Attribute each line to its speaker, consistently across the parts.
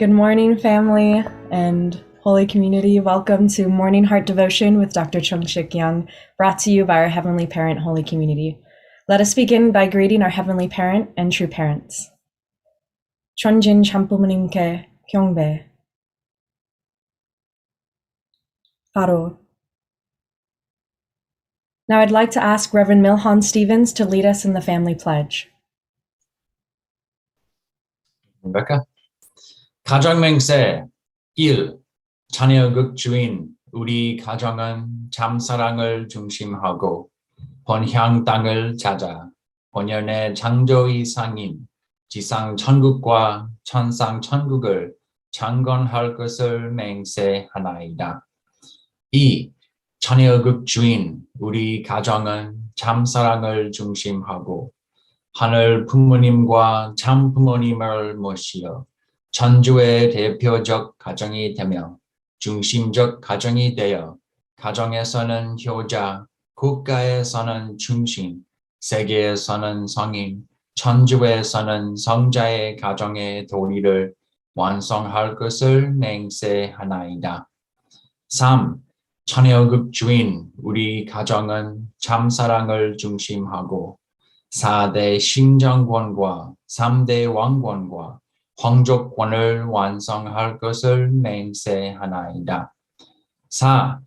Speaker 1: Good morning, family and holy community. Welcome to Morning Heart Devotion with Dr. Yong, brought to you by our Heavenly Parent, Holy Community. Let us begin by greeting our Heavenly Parent and true parents. 천진 참부모님께 경배. 바로. Now I'd like to ask Reverend Milhan Stevens to lead us in the family pledge.
Speaker 2: Rebecca. 가정맹세 1. 자녀극 주인 우리 가정은 참사랑을 중심하고 본향 땅을 찾아 본연의 창조의 상인 지상 천국과 천상 천국을 창건할 것을 맹세하나이다. 2. 자녀극 주인 우리 가정은 참사랑을 중심하고 하늘 부모님과 참 부모님을 모시어 천주의 대표적 가정이 되며 중심적 가정이 되어 가정에서는 효자, 국가에서는 중심, 세계에서는 성인, 천주에서는 성자의 가정의 도리를 완성할 것을 맹세하나이다. 3. 자녀극 주인 우리 가정은 참사랑을 중심하고 4대 신정권과 3대 왕권과皇族권을 완성할 것을 맹세하나이다. 4.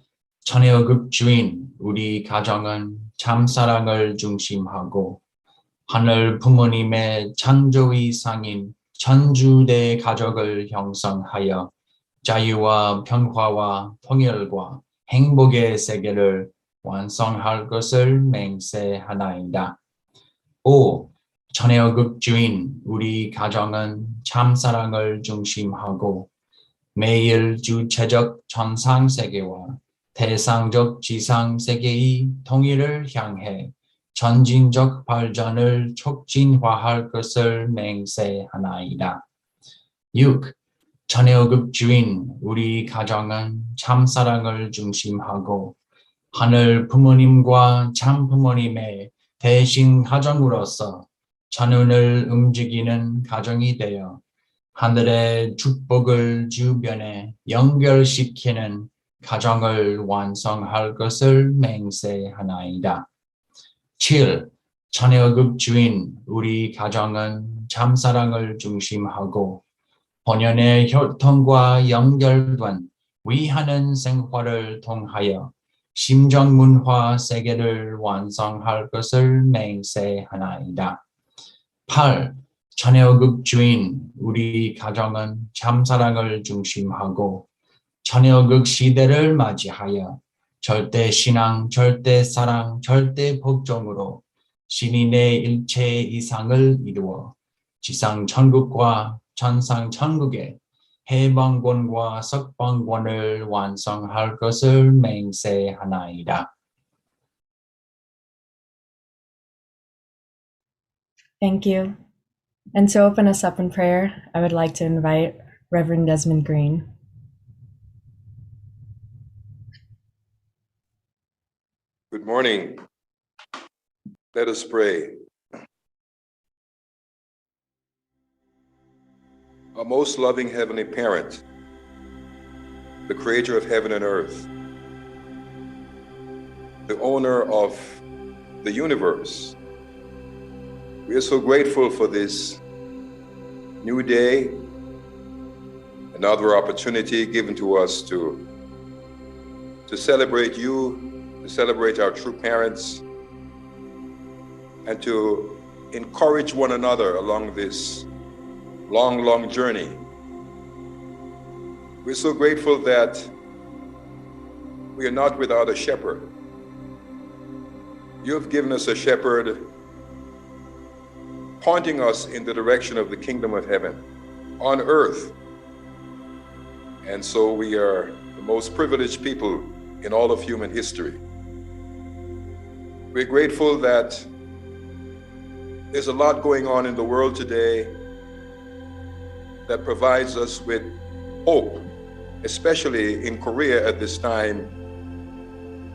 Speaker 2: 자녀극 주인 우리 가정은 참사랑을 중심하고 하늘 부모님의 창조의 상인 천주대 가족을 형성하여 자유와 평화와 통일과 행복의 세계를 완성할 것을 맹세하나이다. 5. 자녀극 주인 우리 가정은 참사랑을 중심하고 매일 주체적 천상세계와 대상적 지상세계의 통일을 향해 전진적 발전을 촉진화할 것을 맹세하나이다. 6. 자녀극 주인 우리 가정은 참사랑을 중심하고 하늘 부모님과 참 부모님의 대신 가정으로서 자녀를 움직이는 가정이 되어 하늘의 축복을 주변에 연결시키는 가정을 완성할 것을 맹세하나이다. 7. 자녀극 주인 우리 가정은 참사랑을 중심하고 본연의 혈통과 연결된 위하는 생활을 통하여 심정문화 세계를 완성할 것을 맹세하나이다. 8. 자녀극 주인 우리 가정은 참사랑을 중심하고 자녀극 시대를 맞이하여 절대신앙, 절대사랑, 절대복종으로 신인의 일체 이상을 이루어 지상천국과 천상천국의 해방권과 석방권을 완성할 것을 맹세하나이다.
Speaker 1: Thank you. And to open us up in prayer, I would like to invite Reverend Desmond Green.
Speaker 3: Good morning. Let us pray. Our most loving Heavenly Parent, the Creator of heaven and earth, the owner of the universe, we are so grateful for this new day, another opportunity given to us to celebrate you, to celebrate our true parents, and to encourage one another along this long journey. We're so grateful that we are not without a shepherd. You have given us a shepherd pointing us in the direction of the kingdom of heaven on earth. And so we are the most privileged people in all of human history. We're grateful that there's a lot going on in the world today that provides us with hope, especially in Korea at this time,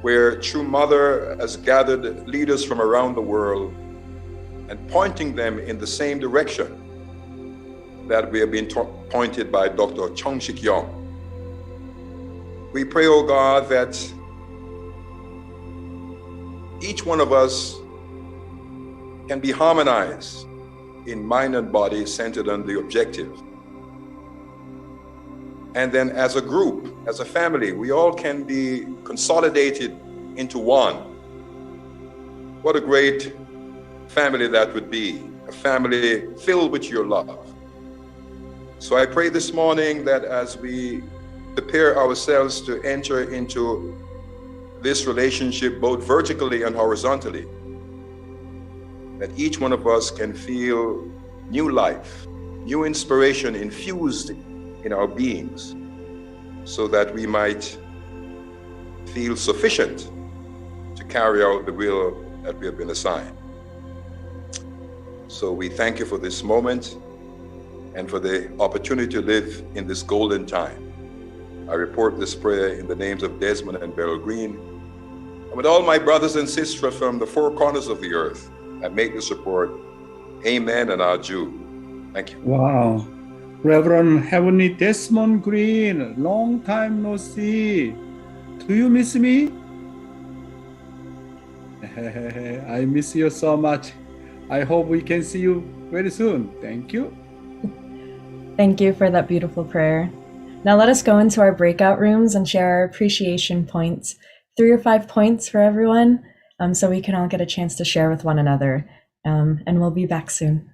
Speaker 3: where True Mother has gathered leaders from around the world and pointing them in the same direction that we have been appointed by Dr. Yong. We pray, O God, that each one of us can be harmonized in mind and body, centered on the objective. And then as a group, as a family, we all can be consolidated into one. What a great family that would be, a family filled with your love. So I pray this morning that as we prepare ourselves to enter into this relationship, both vertically and horizontally, that each one of us can feel new life, new inspiration infused in our beings, so that we might feel sufficient to carry out the will that we have been assigned. So we thank you for this moment and for the opportunity to live in this golden time. I report this prayer in the names of Desmond and Beryl Green, and with all my brothers and sisters from the four corners of the earth. I make this report. Amen and adieu. Thank you.
Speaker 4: Wow. Reverend Heavenly Desmond Green, long time no see. Do you miss me? I miss you so much. I hope we can see you very soon. Thank you.
Speaker 1: Thank you for that beautiful prayer. Now let us go into our breakout rooms and share our appreciation points, 3 or 5 points for everyone, so we can all get a chance to share with one another. And we'll be back soon.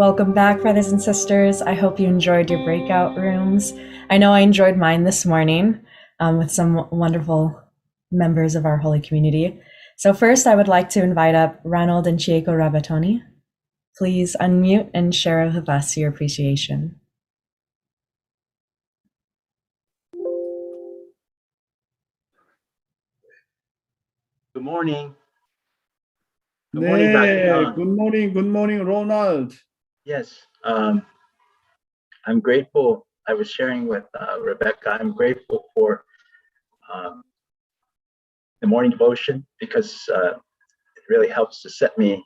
Speaker 1: Welcome back, brothers and sisters. I hope you enjoyed your breakout rooms. I know I enjoyed mine this morning with some wonderful members of our holy community. So first, I would like to invite up Ronald and Chieko Rabatoni. Please unmute and share with us your appreciation.
Speaker 5: Good morning. Good morning, Dr. Yong.
Speaker 4: Good morning, Ronald.
Speaker 5: Yes, I'm grateful. I was sharing with Rebecca. I'm grateful for the morning devotion because it really helps to set me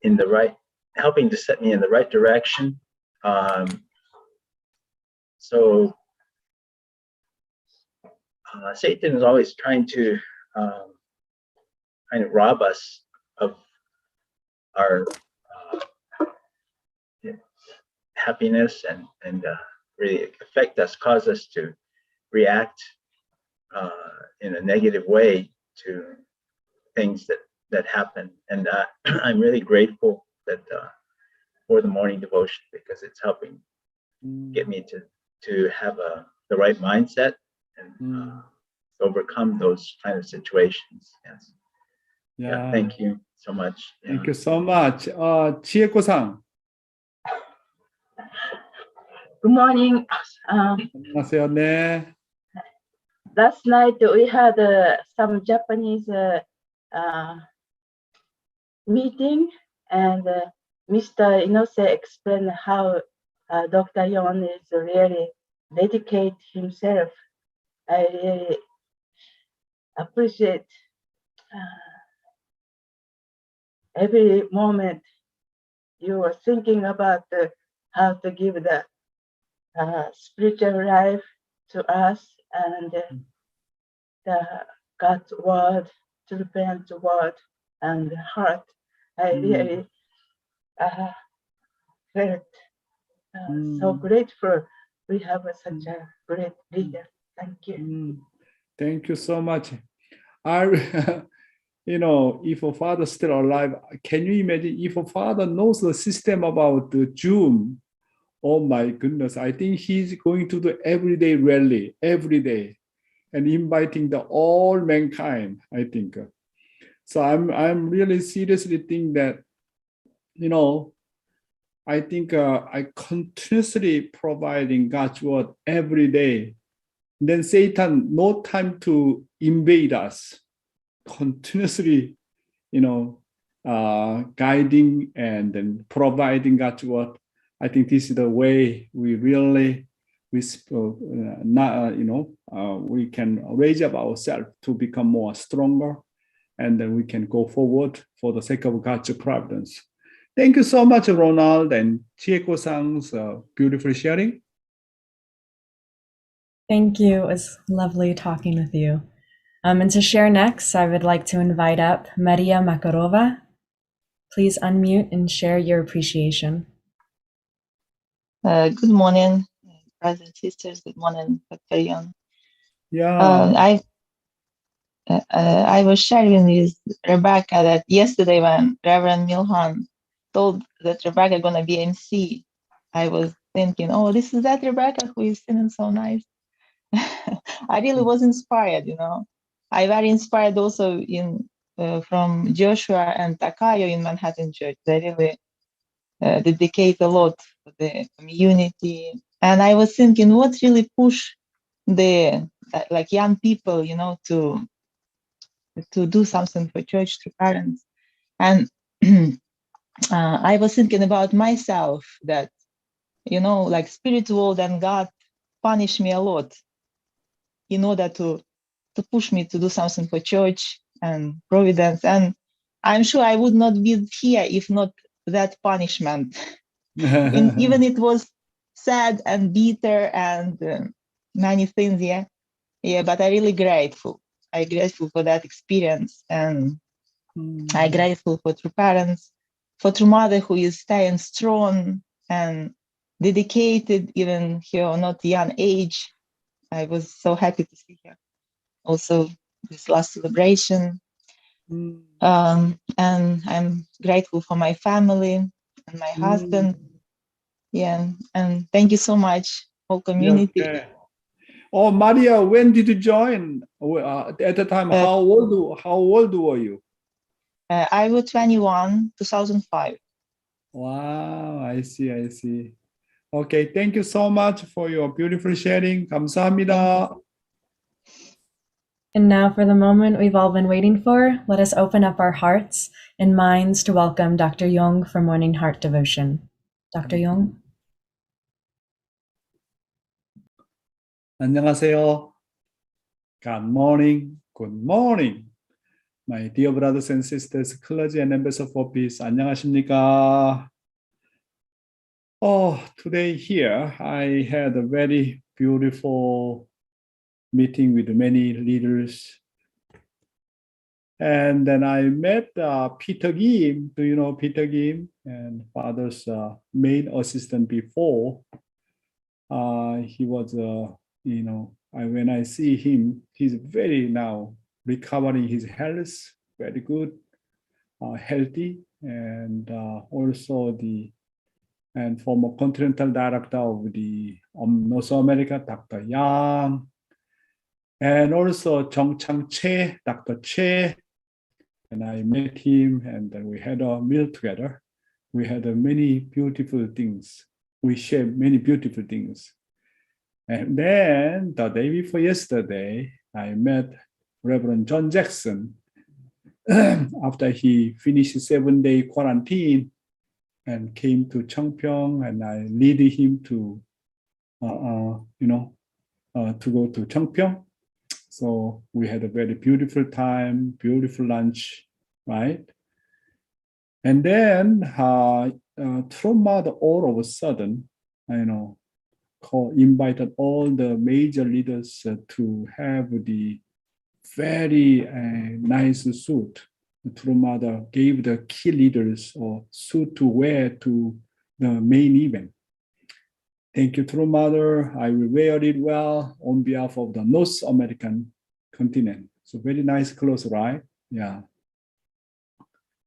Speaker 5: in the right, helping to set me in the right direction. So Satan is always trying to rob us of our happiness and really affect us, cause us to react in a negative way to things that happen. And I'm really grateful that for the morning devotion because it's helping get me to have the right mindset and overcome those kind of situations. Yes. Yeah. Thank you so much.
Speaker 4: Thank you so much. Chieko-san.
Speaker 6: Good morning.
Speaker 4: 안녕하세요. 네.
Speaker 6: Last night we had some Japanese meeting, and Mr. Inose explained how Dr. Yong is really dedicate himself. I really appreciate every moment you are thinking about how to give the spiritual life to us and the God's word, to repent the word and heart. I really felt so grateful. We have such a great leader. Thank you.
Speaker 4: Thank you so much. If a father is still alive, can you imagine if a father knows the system about the Zoom? Oh my goodness, I think he's going to do everyday rally, every day, and inviting all mankind, I think. So I'm really seriously think that, I think I continuously providing God's word every day. Then Satan, no time to invade us, continuously, guiding and then providing God's word. I think this is the way we really, we can raise up ourselves to become more stronger, and then we can go forward for the sake of God's providence. Thank you so much, Ronald and Chieko-san's beautiful sharing.
Speaker 1: Thank you. It was lovely talking with you. And to share next, I would like to invite up Maria Makarova. Please unmute and share your appreciation.
Speaker 7: Good morning, brothers and sisters. Good morning, Dr. Yong.
Speaker 4: Yeah.
Speaker 7: I was sharing with Rebecca that yesterday when Reverend Milhan told that Rebecca gonna be MC, I was thinking, oh, this is that Rebecca who is singing so nice. I really was inspired, I very inspired also from Joshua and Takayo in Manhattan Church. They really dedicate a lot to the community. And I was thinking, what really push the young people, to do something for church, to parents. And I was thinking about myself that, spirit world and God punish me a lot in order to push me to do something for church and providence. And I'm sure I would not be here if not that punishment. Even it was sad and bitter and many things, but I'm really grateful. I'm grateful for that experience, and I'm grateful for true parents, for true mother who is staying strong and dedicated even her not young age. I was so happy to see her also this last celebration. And I'm grateful for my family, and my husband. Yeah, and thank you so much, whole community.
Speaker 4: Okay. Oh, Maria, when did you join? At the time, how old were you?
Speaker 7: I was 21, 2005.
Speaker 4: Wow, I see, I see. Okay, thank you so much for your beautiful sharing. 감사합니다.
Speaker 1: And now for the moment we've all been waiting for, let us open up our hearts and minds to welcome Dr. Yong for Morning Heart Devotion. Dr. Yong.
Speaker 4: 안녕하세요. Good morning. Good morning. My dear brothers and sisters, clergy and members of peace, 안녕하십니까? Oh, today here, I had a very beautiful meeting with many leaders. And then I met Peter Kim. Do you know Peter Kim? And Father's main assistant before. He was, when I see him, he's very now recovering his health, very good, healthy, and also and former continental director of the North America, Dr. Yang, and also Chang Che, Dr. Che, and I met him, and then we had a meal together. We had many beautiful things. We shared many beautiful things. And then the day before yesterday, I met Reverend John Jackson after he finished 7-day quarantine and came to Changpyeong, and I led him to, to go to Changpyeong. So we had a very beautiful time, beautiful lunch, right? And then Trump Mother all of a sudden, invited all the major leaders to have the very nice suit. Trump Mother gave the key leaders a suit to wear to the main event. Thank you, True Mother. I will wear it well on behalf of the North American continent. So very nice clothes, right? Yeah.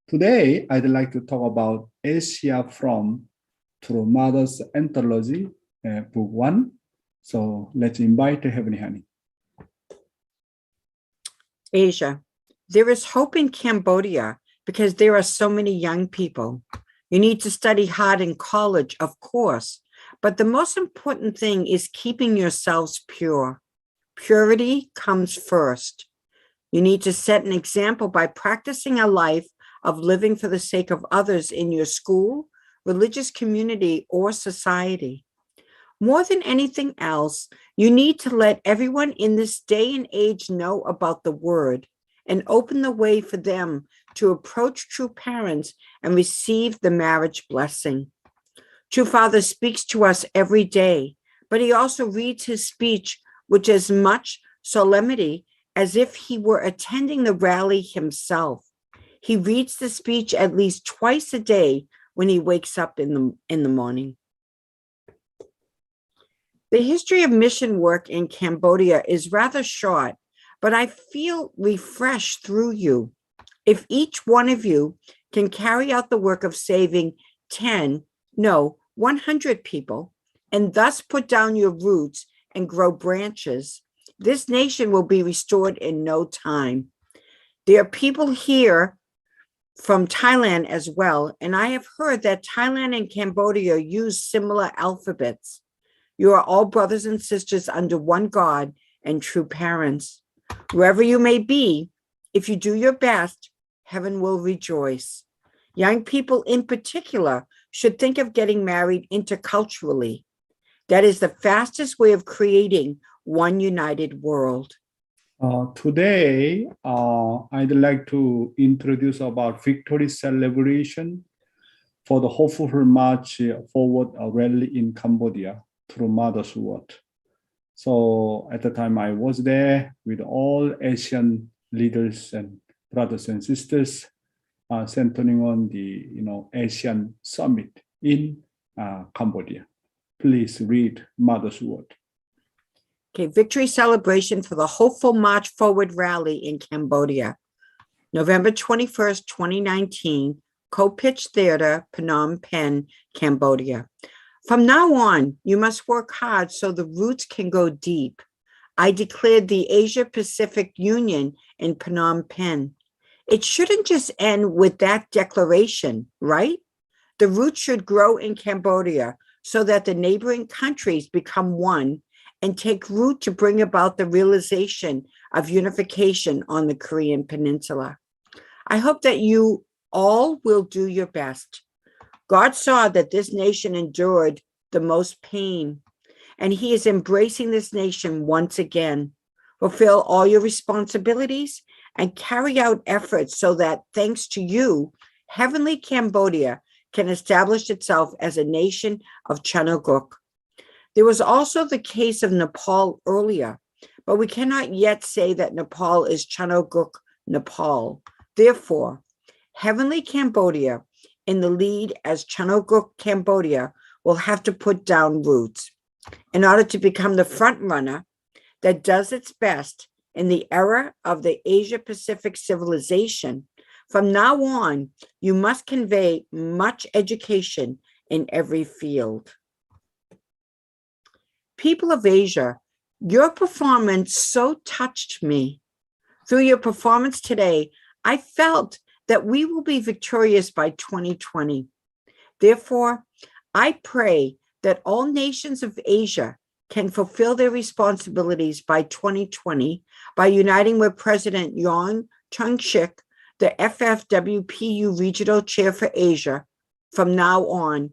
Speaker 4: Today, I'd like to talk about Asia from True Mother's Anthology, Book 1. So let's invite Heavenly Honey.
Speaker 8: Asia. There is hope in Cambodia because there are so many young people. You need to study hard in college, of course, but the most important thing is keeping yourselves pure. Purity comes first. You need to set an example by practicing a life of living for the sake of others in your school, religious community, or society. More than anything else, you need to let everyone in this day and age know about the word and open the way for them to approach true parents and receive the marriage blessing. True Father speaks to us every day, but he also reads his speech with as much solemnity as if he were attending the rally himself. He reads the speech at least twice a day when he wakes up in the morning. The history of mission work in Cambodia is rather short, but I feel refreshed through you. If each one of you can carry out the work of saving 100 people, and thus put down your roots and grow branches, this nation will be restored in no time. There are people here from Thailand as well, and I have heard that Thailand and Cambodia use similar alphabets. You are all brothers and sisters under one God and true parents. Wherever you may be, if you do your best, heaven will rejoice. Young people in particular should think of getting married interculturally. That is the fastest way of creating one united world.
Speaker 4: Today, I'd like to introduce about victory celebration for the Hopeful March Forward rally in Cambodia through Mother's Word. So at the time I was there with all Asian leaders and brothers and sisters, centering on the Asian Summit in Cambodia. Please read Mother's Word.
Speaker 8: Okay, victory celebration for the Hopeful March Forward rally in Cambodia. November 21st, 2019, Co-Pitch Theater, Phnom Penh, Cambodia. From now on, you must work hard so the roots can go deep. I declared the Asia-Pacific Union in Phnom Penh. It shouldn't just end with that declaration, right? The roots should grow in Cambodia so that the neighboring countries become one and take root to bring about the realization of unification on the Korean Peninsula. I hope that you all will do your best. God saw that this nation endured the most pain, and he is embracing this nation once again. Fulfill all your responsibilities and carry out efforts so that, thanks to you, heavenly Cambodia can establish itself as a nation of Chanoguk. There was also the case of Nepal earlier, but we cannot yet say that Nepal is Chanoguk, Nepal. Therefore, heavenly Cambodia, in the lead as Chanoguk, Cambodia, will have to put down roots in order to become the front runner that does its best in the era of the Asia-Pacific civilization. From now on, you must convey much education in every field. People of Asia, your performance so touched me. Through your performance today, I felt that we will be victorious by 2020. Therefore, I pray that all nations of Asia can fulfill their responsibilities by 2020 by uniting with President Yong, the FFWPU Regional Chair for Asia. From now on,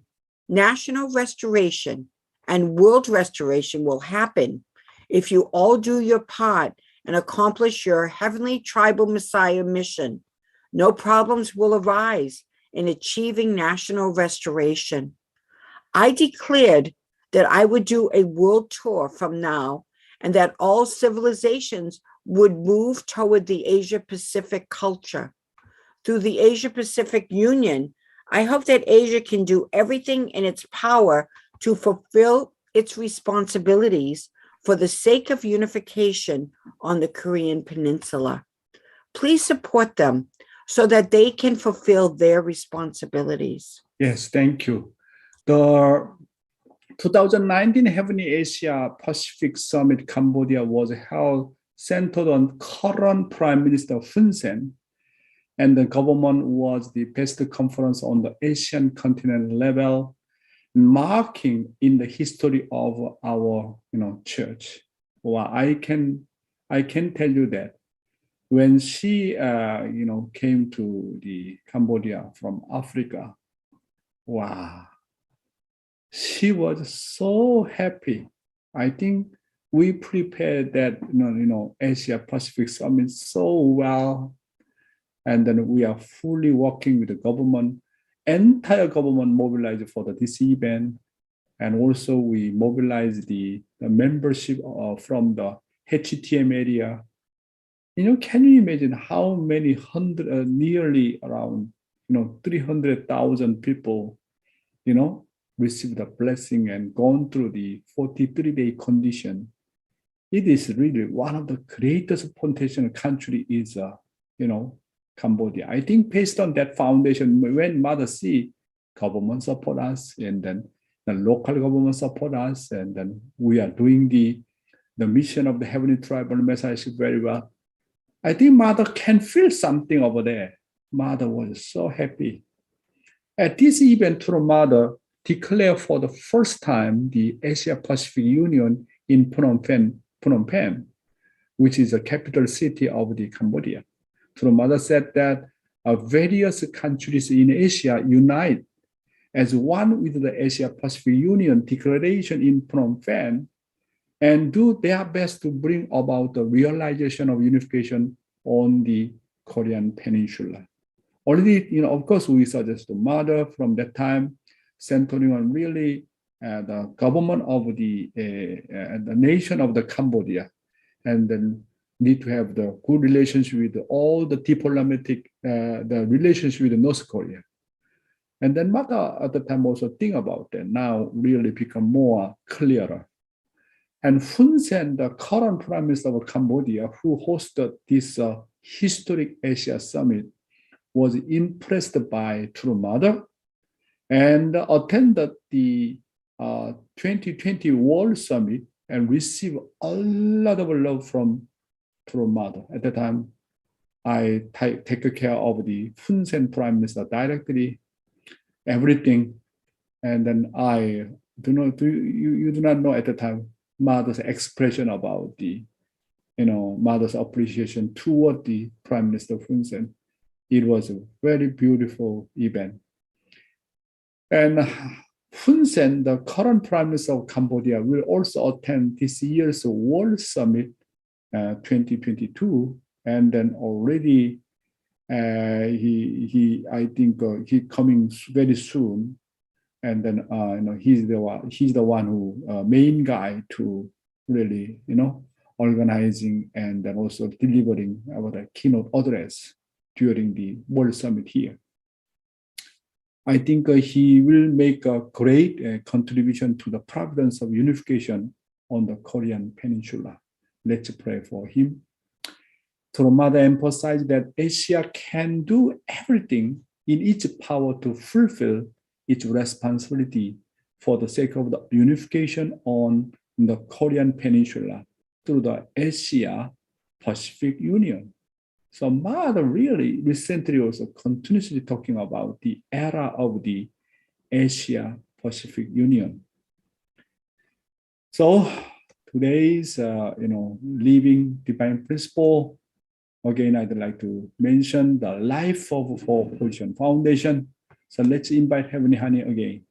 Speaker 8: national restoration and world restoration will happen if you all do your part and accomplish your heavenly tribal Messiah mission. No problems will arise in achieving national restoration. I declared that I would do a world tour from now and that all civilizations would move toward the Asia-Pacific culture. Through the Asia-Pacific Union, I hope that Asia can do everything in its power to fulfill its responsibilities for the sake of unification on the Korean Peninsula. Please support them so that they can fulfill their responsibilities.
Speaker 4: Yes, thank you. The 2019 Heavenly Asia Pacific Summit Cambodia was held centered on current Prime Minister Hun Sen, and the government was the best conference on the Asian continent level, marking in the history of our church. Well, I can tell you that when she came to the Cambodia from Africa, wow, she was so happy. I think we prepared that Asia Pacific Summit so well, and then we are fully working with the government. Entire government mobilized for this event, and also we mobilized the membership from the HTM area. Can you imagine how many nearly around 300,000 people received the blessing and gone through the 43-day condition? It is really one of the greatest potential country is Cambodia. I think based on that foundation, when Mother see government support us, and then the local government support us, and then we are doing the mission of the Heavenly Tribal Messiahship very well, I think Mother can feel something over there. Mother was so happy. At this event, Mother declared for the first time the Asia Pacific Union in Phnom Penh, which is the capital city of the Cambodia. Mother said that various countries in Asia unite as one with the Asia Pacific Union declaration in Phnom Penh and do their best to bring about the realization of unification on the Korean Peninsula. Already, of course, we suggest to Mother from that time, centering on really the government of the nation of the Cambodia, and then need to have the good relationship with all the diplomatic, the relationship with North Korea. And then Mother at the time also think about that, now really become more clearer. And Hun Sen, the current Prime Minister of Cambodia, who hosted this historic Asia Summit, was impressed by True Mother and attended the 2020 World Summit and received a lot of love from True Mother. At the time, I take care of the Hun Sen Prime Minister directly, everything. And then I do not, you do not know at the time, Mother's expression about the, Mother's appreciation toward the Prime Minister Hun Sen. It was a very beautiful event. And Hun Sen, the current Prime Minister of Cambodia, will also attend this year's World Summit 2022. And then already I think he coming very soon. And then he's the one who main guy to really organizing and then also delivering our keynote address during the World Summit here. I think he will make a great contribution to the providence of unification on the Korean Peninsula. Let's pray for him. True Mother emphasized that Asia can do everything in its power to fulfill its responsibility for the sake of the unification on the Korean Peninsula through the Asia-Pacific Union. So Mother really recently also continuously talking about the era of the Asia-Pacific Union. So today's, living divine principle. Again, I'd like to mention the life of Four Position Foundation. So let's invite Heavenly Honey again.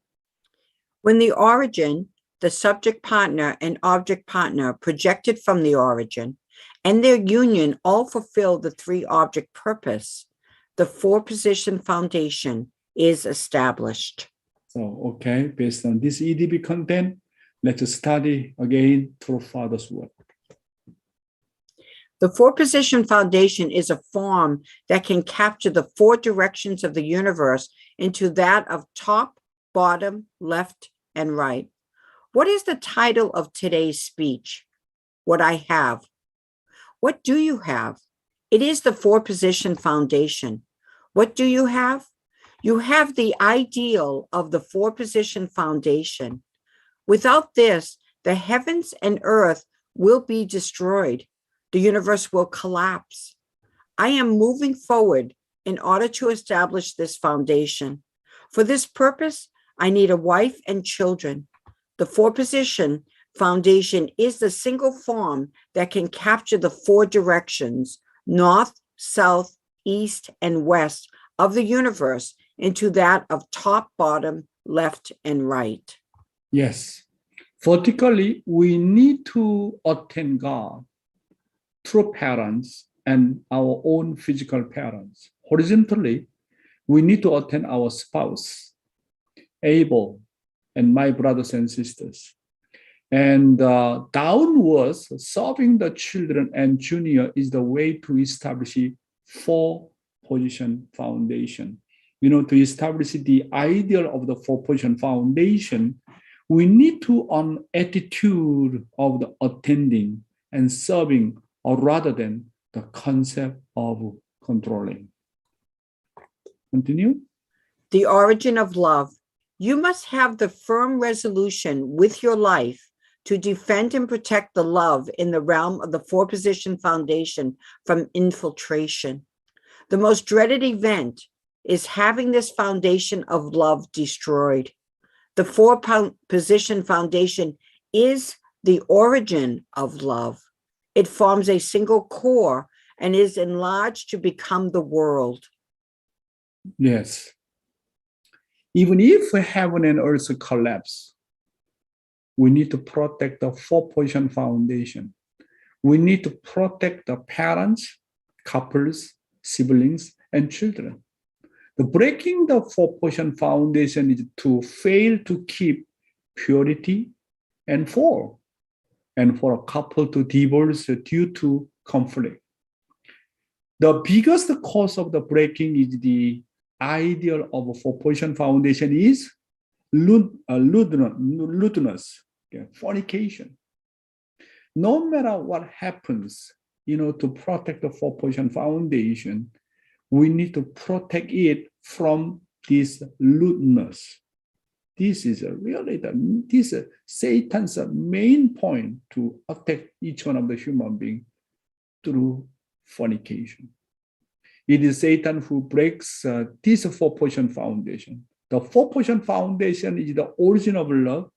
Speaker 8: When the origin, the subject partner and object partner projected from the origin, and their union all fulfill the three object purpose, the Four Position Foundation is established. So,
Speaker 4: okay, based on this EDB content, let's study again through Father's word.
Speaker 8: The Four Position Foundation is a form that can capture the four directions of the universe into that of top, bottom, left, and right. What is the title of today's speech? What I have. What do you have? It is the Four Position Foundation. What do you have? You have the ideal of the Four Position Foundation. Without this, the heavens and earth will be destroyed. The universe will collapse. I am moving forward in order to establish this foundation. For this purpose, I need a wife and children. The Four Position Foundation is the single form that can capture the four directions, north, south, east, and west of the universe into that of top, bottom, left, and right.
Speaker 4: Yes. Vertically, we need to attain God through parents and our own physical parents. Horizontally, we need to attend our spouse, Abel, and my brothers and sisters. And downwards, serving the children and junior is the way to establish Four Position Foundation. To establish the ideal of the Four Position Foundation, we need to an attitude of the attending and serving, or rather than the concept of controlling. Continue.
Speaker 8: The origin of love. You must have the firm resolution with your life to defend and protect the love in the realm of the Four Position Foundation from infiltration. The most dreaded event is having this foundation of love destroyed. The Four Position Foundation is the origin of love. It forms a single core and is enlarged to become the world.
Speaker 4: Yes. Even if heaven and earth collapse, we need to protect the Four Position Foundation. We need to protect the parents, couples, siblings, and children. The breaking the Four Position Foundation is to fail to keep purity and fall, and for a couple to divorce due to conflict. The biggest cause of the breaking is the ideal of a Four Position Foundation is lewdness, fornication. No matter what happens, to protect the Four Position Foundation, we need to protect it from this lewdness. This is really this Satan's main point to attack each one of the human being through fornication. It is Satan who breaks this four-portion foundation. The four-portion foundation is the origin of love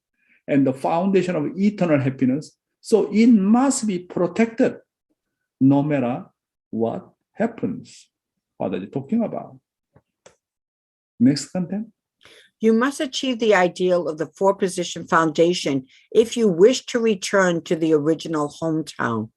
Speaker 4: and the foundation of eternal happiness. So it must be protected no matter what happens. What are you talking about? Next content.
Speaker 8: You must achieve the ideal of the four-position foundation if you wish to return to the original hometown.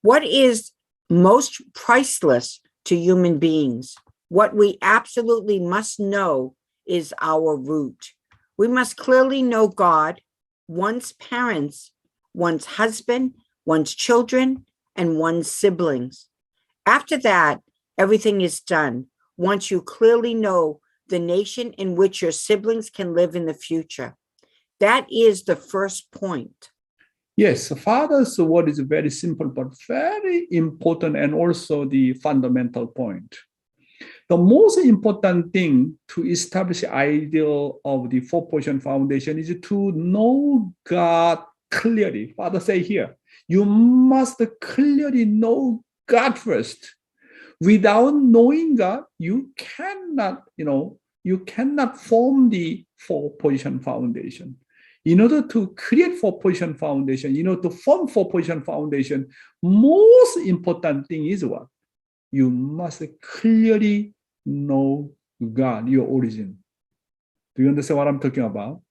Speaker 8: What is most priceless to human beings? What we absolutely must know is our root. We must clearly know God, one's parents, one's husband, one's children, and one's siblings. After that, everything is done. Once you clearly know the nation in which your siblings can live in the future. That is the first point.
Speaker 4: Yes, Father's word is very simple, but very important and also the fundamental point. The most important thing to establish the ideal of the four-portion foundation is to know God clearly. Father say here, you must clearly know God first. Without knowing God, you cannot form the four-position foundation. In order to create four-position foundation, in order to form four-position foundation, most important thing is what? You must clearly know God, your origin. Do you understand what I'm talking about?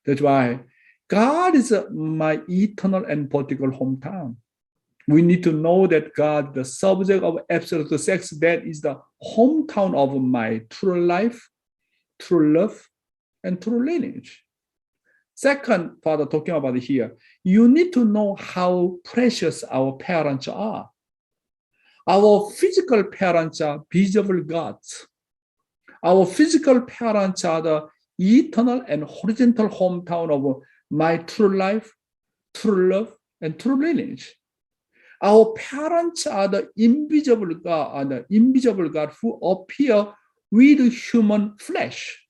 Speaker 4: That's why God is my eternal and particular hometown. We need to know that God, the subject of absolute sex, that is the hometown of my true life, true love, and true lineage. Second, Father talking about here, you need to know how precious our parents are. Our physical parents are visible gods. Our physical parents are the eternal and horizontal hometown of my true life, true love, and true lineage. Our parents are the invisible God who appear with human flesh.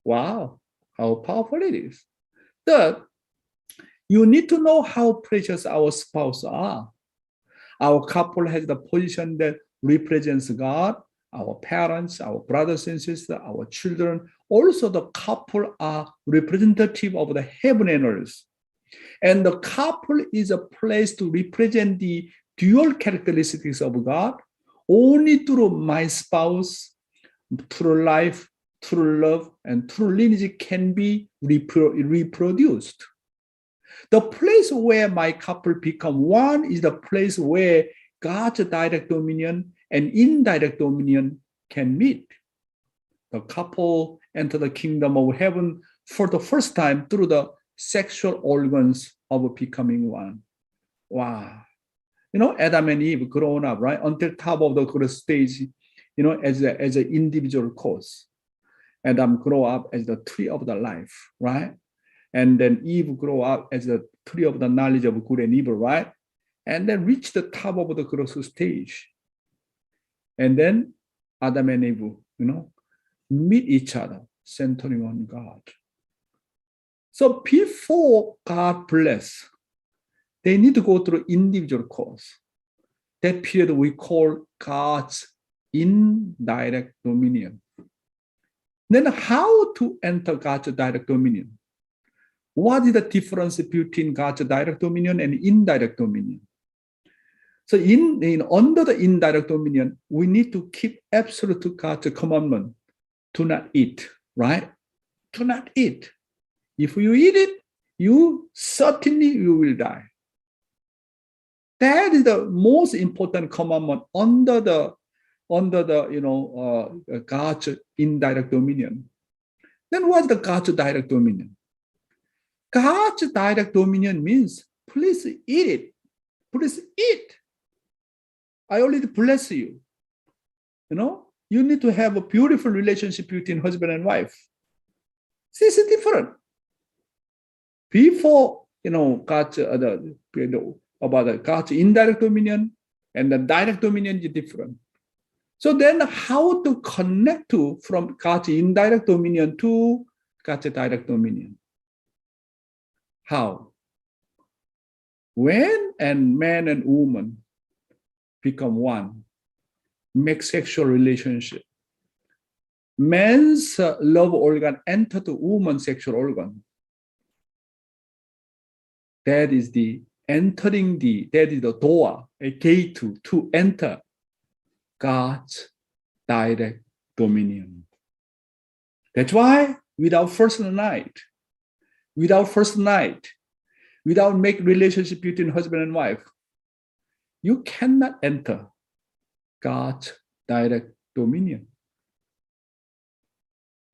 Speaker 4: Wow, how powerful it is. Third, you need to know how precious our spouse are. Our couple has the position that represents God, our parents, our brothers and sisters, our children. Also, the couple are representative of the heaven and earth. And the couple is a place to represent the dual characteristics of God. Only through my spouse, true life, true love, and true lineage can be reproduced. The place where my couple become one is the place where God's direct dominion and indirect dominion can meet. The couple enter the kingdom of heaven for the first time through the sexual organs of becoming one. Wow. Adam and Eve grown up, right? Until top of the stage, as an individual cause. Adam grow up as the tree of the life, right? And then Eve grow up as the tree of the knowledge of good and evil, right? And then reach the top of the growth stage. And then Adam and Eve, meet each other, centering on God. So before God bless, they need to go through individual course. That period we call God's indirect dominion. Then how to enter God's direct dominion? What is the difference between God's direct dominion and indirect dominion? So under the indirect dominion, we need to keep absolute God's commandment. Do not eat, right? Do not eat. If you eat it, you will die. That is the most important commandment under the God's indirect dominion. Then what's the God's direct dominion? God's direct dominion means, please eat it. Please eat. I already bless you. You need to have a beautiful relationship between husband and wife. This is different. Before, God's about God's indirect dominion and the direct dominion is different. So then how to connect to from God's indirect dominion to God's direct dominion? How? When and man and woman become one, make sexual relationship. Man's love organ enter the woman's sexual organ. That is the door, a gate to enter God's direct dominion. That's why without first night, without make relationship between husband and wife, you cannot enter God's direct dominion.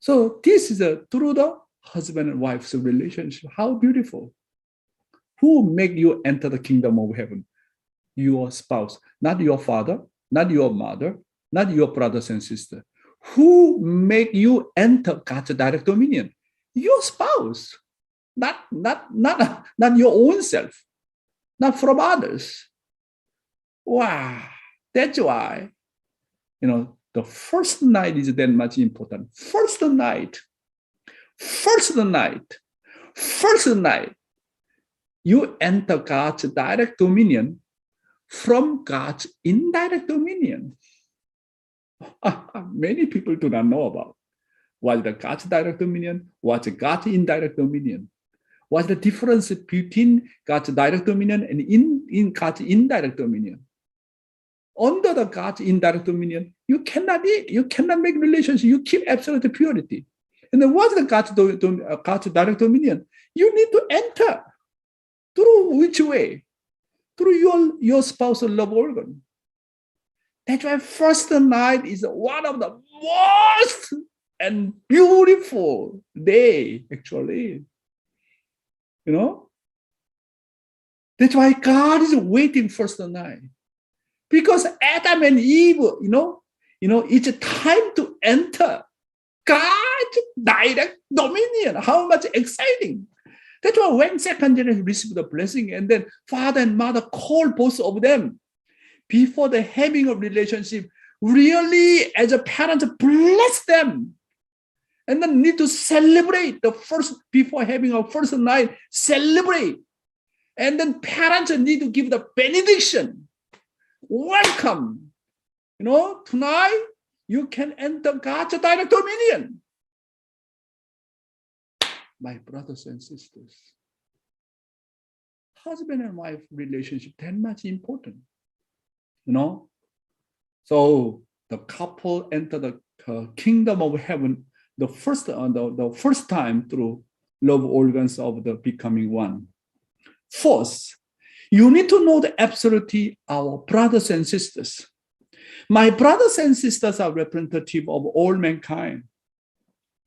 Speaker 4: So this is through the husband and wife's relationship. How beautiful. Who make you enter the kingdom of heaven? Your spouse, not your father, not your mother, not your brothers and sisters. Who make you enter God's direct dominion? Your spouse, not your own self, not from others. Wow, that's why, the first night is that much important. First night, you enter God's direct dominion from God's indirect dominion. Many people do not know about what is God's direct dominion, what's God's indirect dominion. What's the difference between God's direct dominion and in God's indirect dominion? Under the God's indirect dominion, you cannot eat, you cannot make relations, you keep absolute purity. And then what's the God's direct dominion? You need to enter. Through which way? Through your spousal love organ. That's why first night is one of the most and beautiful day, actually. That's why God is waiting first night. Because Adam and Eve, it's time to enter God's direct dominion. How much exciting. That's why when second generation received the blessing, and then father and mother call both of them before the having of relationship, really as a parent bless them. And then need to celebrate the first, before having a first night, celebrate. And then parents need to give the benediction. Welcome. Tonight you can enter God's direct dominion. My brothers and sisters, husband and wife relationship that much important. So the couple enter the kingdom of heaven the first time through love organs of the becoming one. Fourth, you need to know the absolutely our brothers and sisters. My brothers and sisters are representative of all mankind.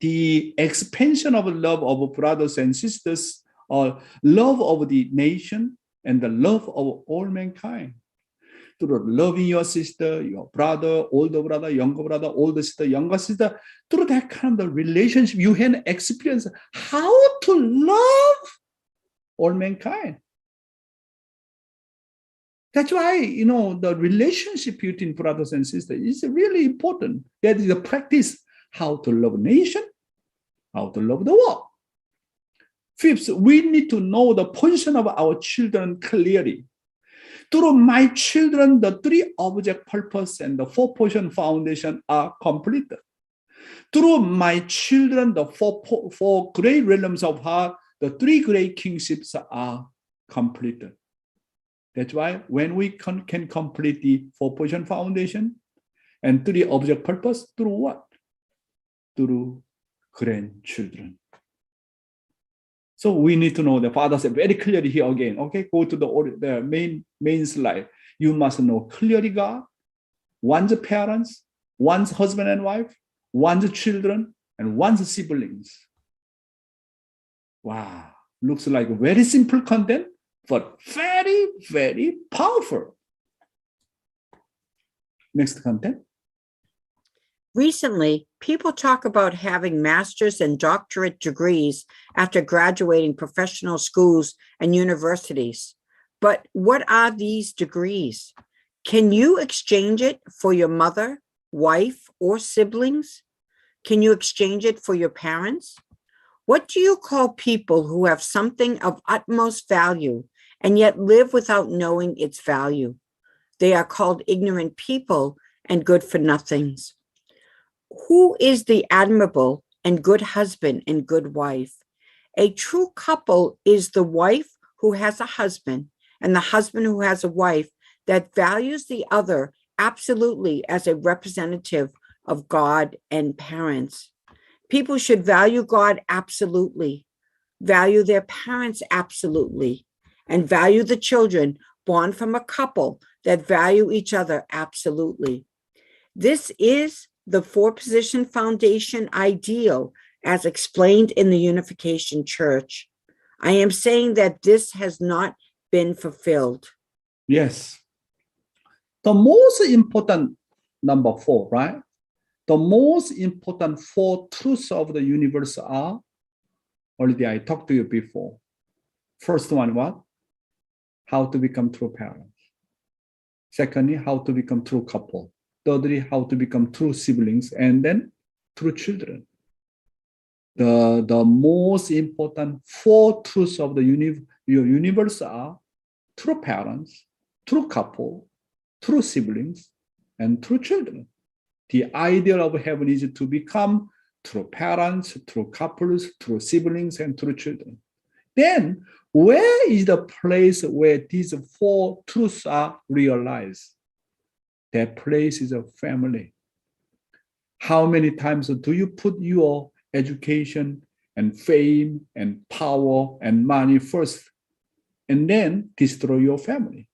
Speaker 4: The expansion of love of brothers and sisters, or love of the nation, and the love of all mankind. Through loving your sister, your brother, older sister, younger sister, through that kind of relationship, you can experience how to love all mankind. That's why, the relationship between brothers and sisters is really important. That is the practice, how to love nation, how to love the world. Fifth, we need to know the position of our children clearly. Through my children, the three object purpose and the four portion foundation are completed. Through my children, the four great realms of heart, the three great kingships are completed. That's why when we can complete the four portion foundation and three object purpose, through what? Through grandchildren. So we need to know, the father said very clearly here again, okay, go to the main slide. You must know clearly God, one's parents, one's husband and wife, one's children, and one's siblings. Wow, looks like a very simple content, but very, very powerful. Next content.
Speaker 8: Recently, people talk about having master's and doctorate degrees after graduating professional schools and universities. But what are these degrees? Can you exchange it for your mother, wife, or siblings? Can you exchange it for your parents? What do you call people who have something of utmost value and yet live without knowing its value? They are called ignorant people and good for nothings. Who is the admirable and good husband and good wife? A true couple is the wife who has a husband and the husband who has a wife that values the other absolutely as a representative of God and parents. People should value God absolutely, value their parents absolutely, and value the children born from a couple that value each other absolutely. This is the four-position foundation ideal as explained in the Unification Church. I am saying that this has not been fulfilled.
Speaker 4: Yes. The most important, number 4, right? The most important 4 truths of the universe are, already I talked to you before. First one, what? How to become true parents. Secondly, how to become true couple. Thirdly, how to become true siblings, and then true children. The most important 4 truths of the universe are true parents, true couple, true siblings, and true children. The ideal of heaven is to become true parents, true couples, true siblings, and true children. Then, where is the place where these 4 truths are realized? That place is a family. How many times do you put your education and fame and power and money first and then destroy your family?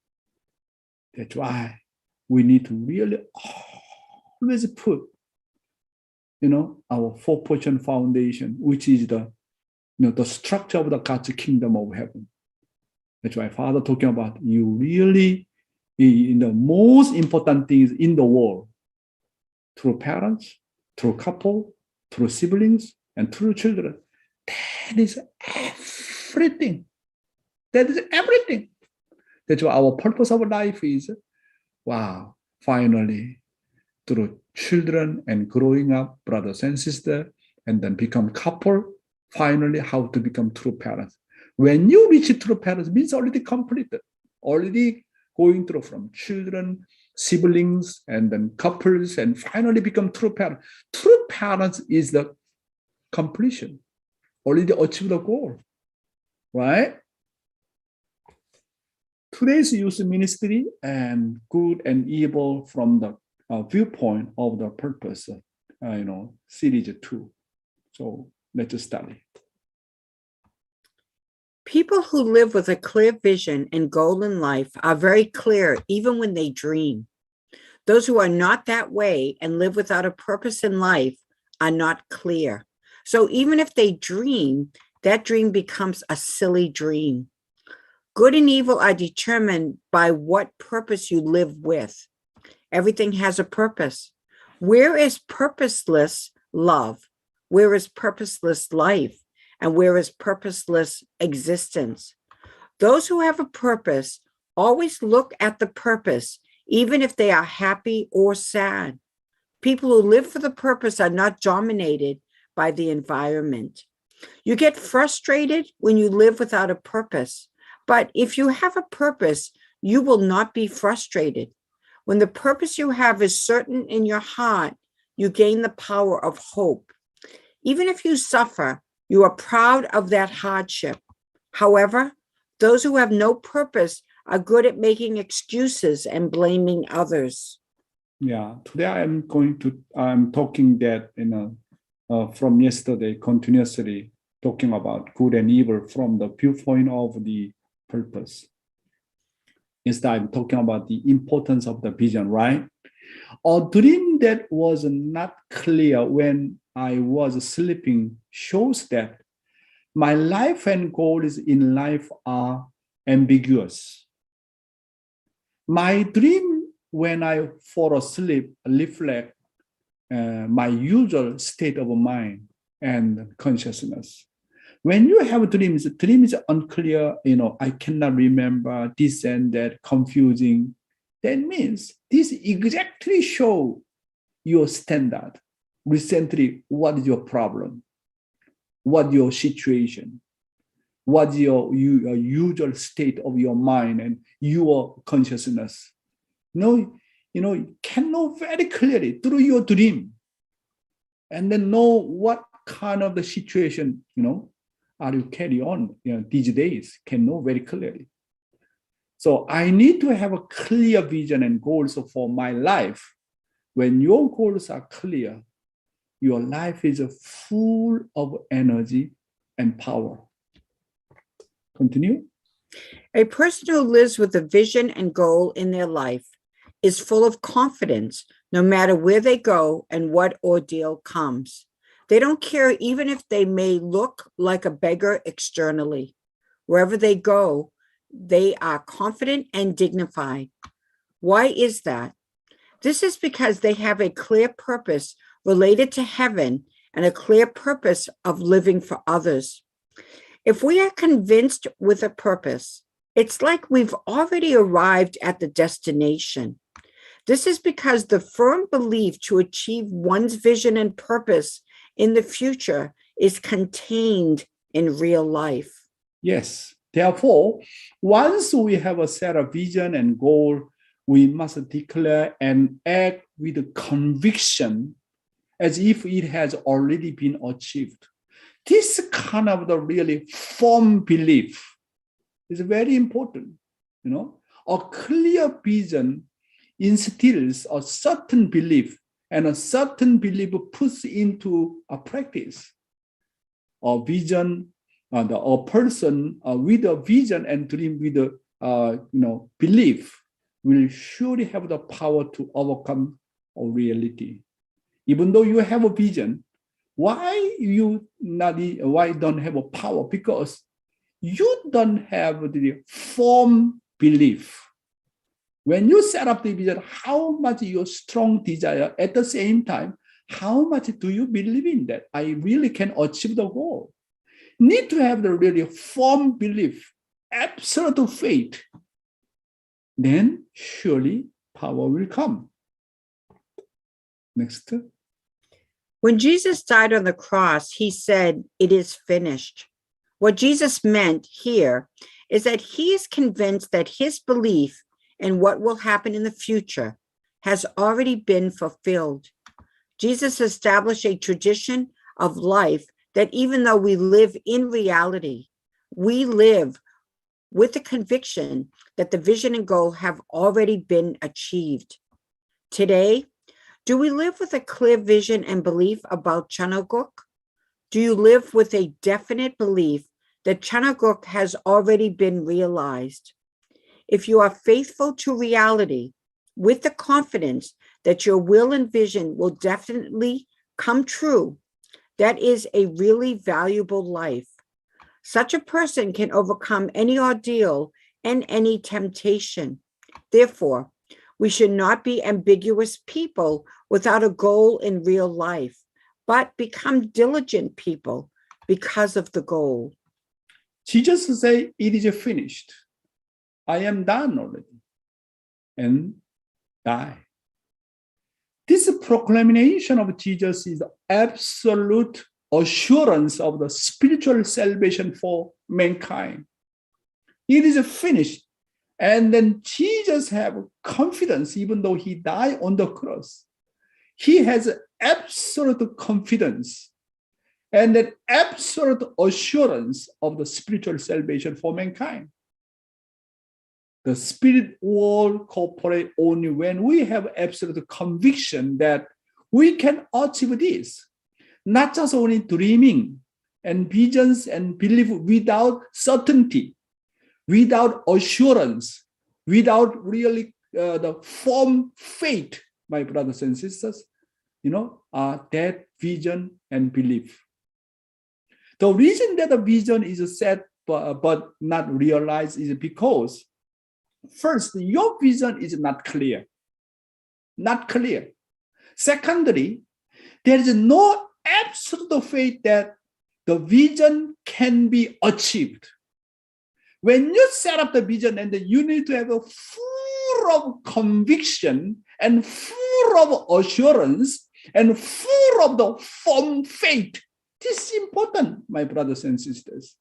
Speaker 4: That's why we need to really always put, our 4-portion foundation, which is the structure of the God's kingdom of heaven. That's why Father talking about you really, the most important things in the world, through parents, through couple, through siblings, and through children. That is everything. That is everything. That's why our purpose of life is, finally, through children and growing up, brothers and sisters, and then become couple, finally, how to become true parents. When you reach true parents, means already completed, already going through from children, siblings, and then couples, and finally become true parents. True parents is the completion, already achieve the goal, right? Today's youth ministry and good and evil from the viewpoint of the purpose, series 2. So let's study.
Speaker 8: People who live with a clear vision and goal in life are very clear even when they dream. Those who are not that way and live without a purpose in life are not clear. So even if they dream, that dream becomes a silly dream. Good and evil are determined by what purpose you live with. Everything has a purpose. Where is purposeless love? Where is purposeless life? And where is purposeless existence? Those who have a purpose always look at the purpose, even if they are happy or sad. People who live for the purpose are not dominated by the environment. You get frustrated when you live without a purpose, but if you have a purpose, you will not be frustrated. When the purpose you have is certain in your heart, you gain the power of hope. Even if you suffer, you are proud of that hardship. However, those who have no purpose are good at making excuses and blaming others.
Speaker 4: Yeah, today I'm talking that, from yesterday, continuously talking about good and evil from the viewpoint of the purpose. Instead, I'm talking about the importance of the vision, right? A dream that was not clear when I was sleeping shows that my life and goals in life are ambiguous. My dream when I fall asleep reflect my usual state of mind and consciousness. When you have dreams is unclear, I cannot remember this and that, confusing. That means this exactly show your standard. Recently, what is your problem? What your situation? What's your usual state of your mind and your consciousness? You can know very clearly through your dream, and then know what kind of the situation, are you carry on these days, can know very clearly. So I need to have a clear vision and goals for my life. When your goals are clear, your life is full of energy and power. Continue.
Speaker 8: A person who lives with a vision and goal in their life is full of confidence no matter where they go and what ordeal comes. They don't care even if they may look like a beggar externally. Wherever they go, they are confident and dignified. Why is that? This is because they have a clear purpose related to heaven and a clear purpose of living for others. If we are convinced with a purpose, it's like we've already arrived at the destination. This is because the firm belief to achieve one's vision and purpose in the future is contained in real life.
Speaker 4: Yes. Therefore, once we have a set of vision and goal, we must declare and act with conviction as if it has already been achieved. This kind of the really firm belief is very important. A clear vision instills a certain belief, and a certain belief puts into a practice. A vision, a person with a vision and dream with a belief will surely have the power to overcome a reality. Even though you have a vision, why don't have a power? Because you don't have the firm belief. When you set up the vision, how much your strong desire, at the same time, how much do you believe in that I really can achieve the goal? Need to have the really firm belief, absolute faith. Then surely power will come. Next.
Speaker 8: When Jesus died on the cross, he said, "It is finished." What Jesus meant here is that he is convinced that his belief in what will happen in the future has already been fulfilled. Jesus established a tradition of life that even though we live in reality, we live with the conviction that the vision and goal have already been achieved. Today, do we live with a clear vision and belief about Chanaguk? Do you live with a definite belief that Chanaguk has already been realized? If you are faithful to reality with the confidence that your will and vision will definitely come true, that is a really valuable life. Such a person can overcome any ordeal and any temptation. Therefore, we should not be ambiguous people without a goal in real life, but become diligent people because of the goal.
Speaker 4: Jesus said, "It is finished. I am done already," and die. This proclamation of Jesus is absolute assurance of the spiritual salvation for mankind. It is finished. And then Jesus have confidence, even though he died on the cross. He has absolute confidence and an absolute assurance of the spiritual salvation for mankind. The spirit will cooperate only when we have absolute conviction that we can achieve this. Not just only dreaming and visions and belief without certainty, without assurance, without really the firm faith, my brothers and sisters, that vision and belief. The reason that the vision is set but not realized is because, first, your vision is not clear. Not clear. Secondly, there is no absolute faith that the vision can be achieved. When you set up the vision, and you need to have a full of conviction and full of assurance and full of the firm faith. This is important, my brothers and sisters.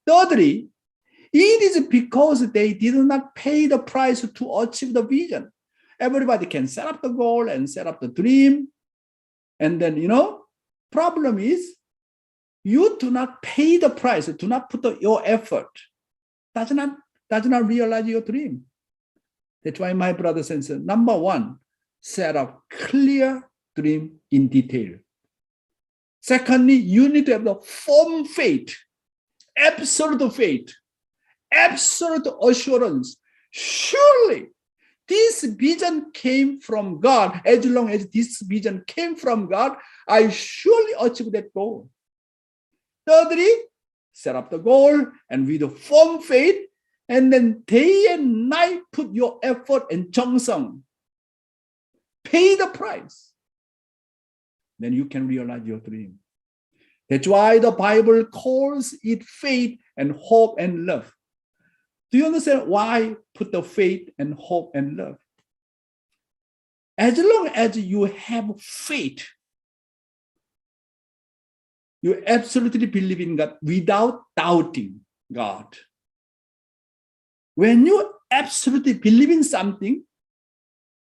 Speaker 4: Thirdly, it is because they did not pay the price to achieve the vision. Everybody can set up the goal and set up the dream. And then, problem is you do not pay the price, do not put your effort, does not realize your dream. That's why, my brothers and sisters, number one, set up clear dream in detail. Secondly, you need to have the firm faith, absolute faith, absolute assurance. Surely this vision came from God. As long as this vision came from God, I surely achieve that goal. Thirdly, set up the goal and with a firm faith, and then day and night put your effort and 정성. Pay the price. Then you can realize your dream. That's why the Bible calls it faith and hope and love. Do you understand why put the faith and hope and love? As long as you have faith, you absolutely believe in God without doubting God. When you absolutely believe in something,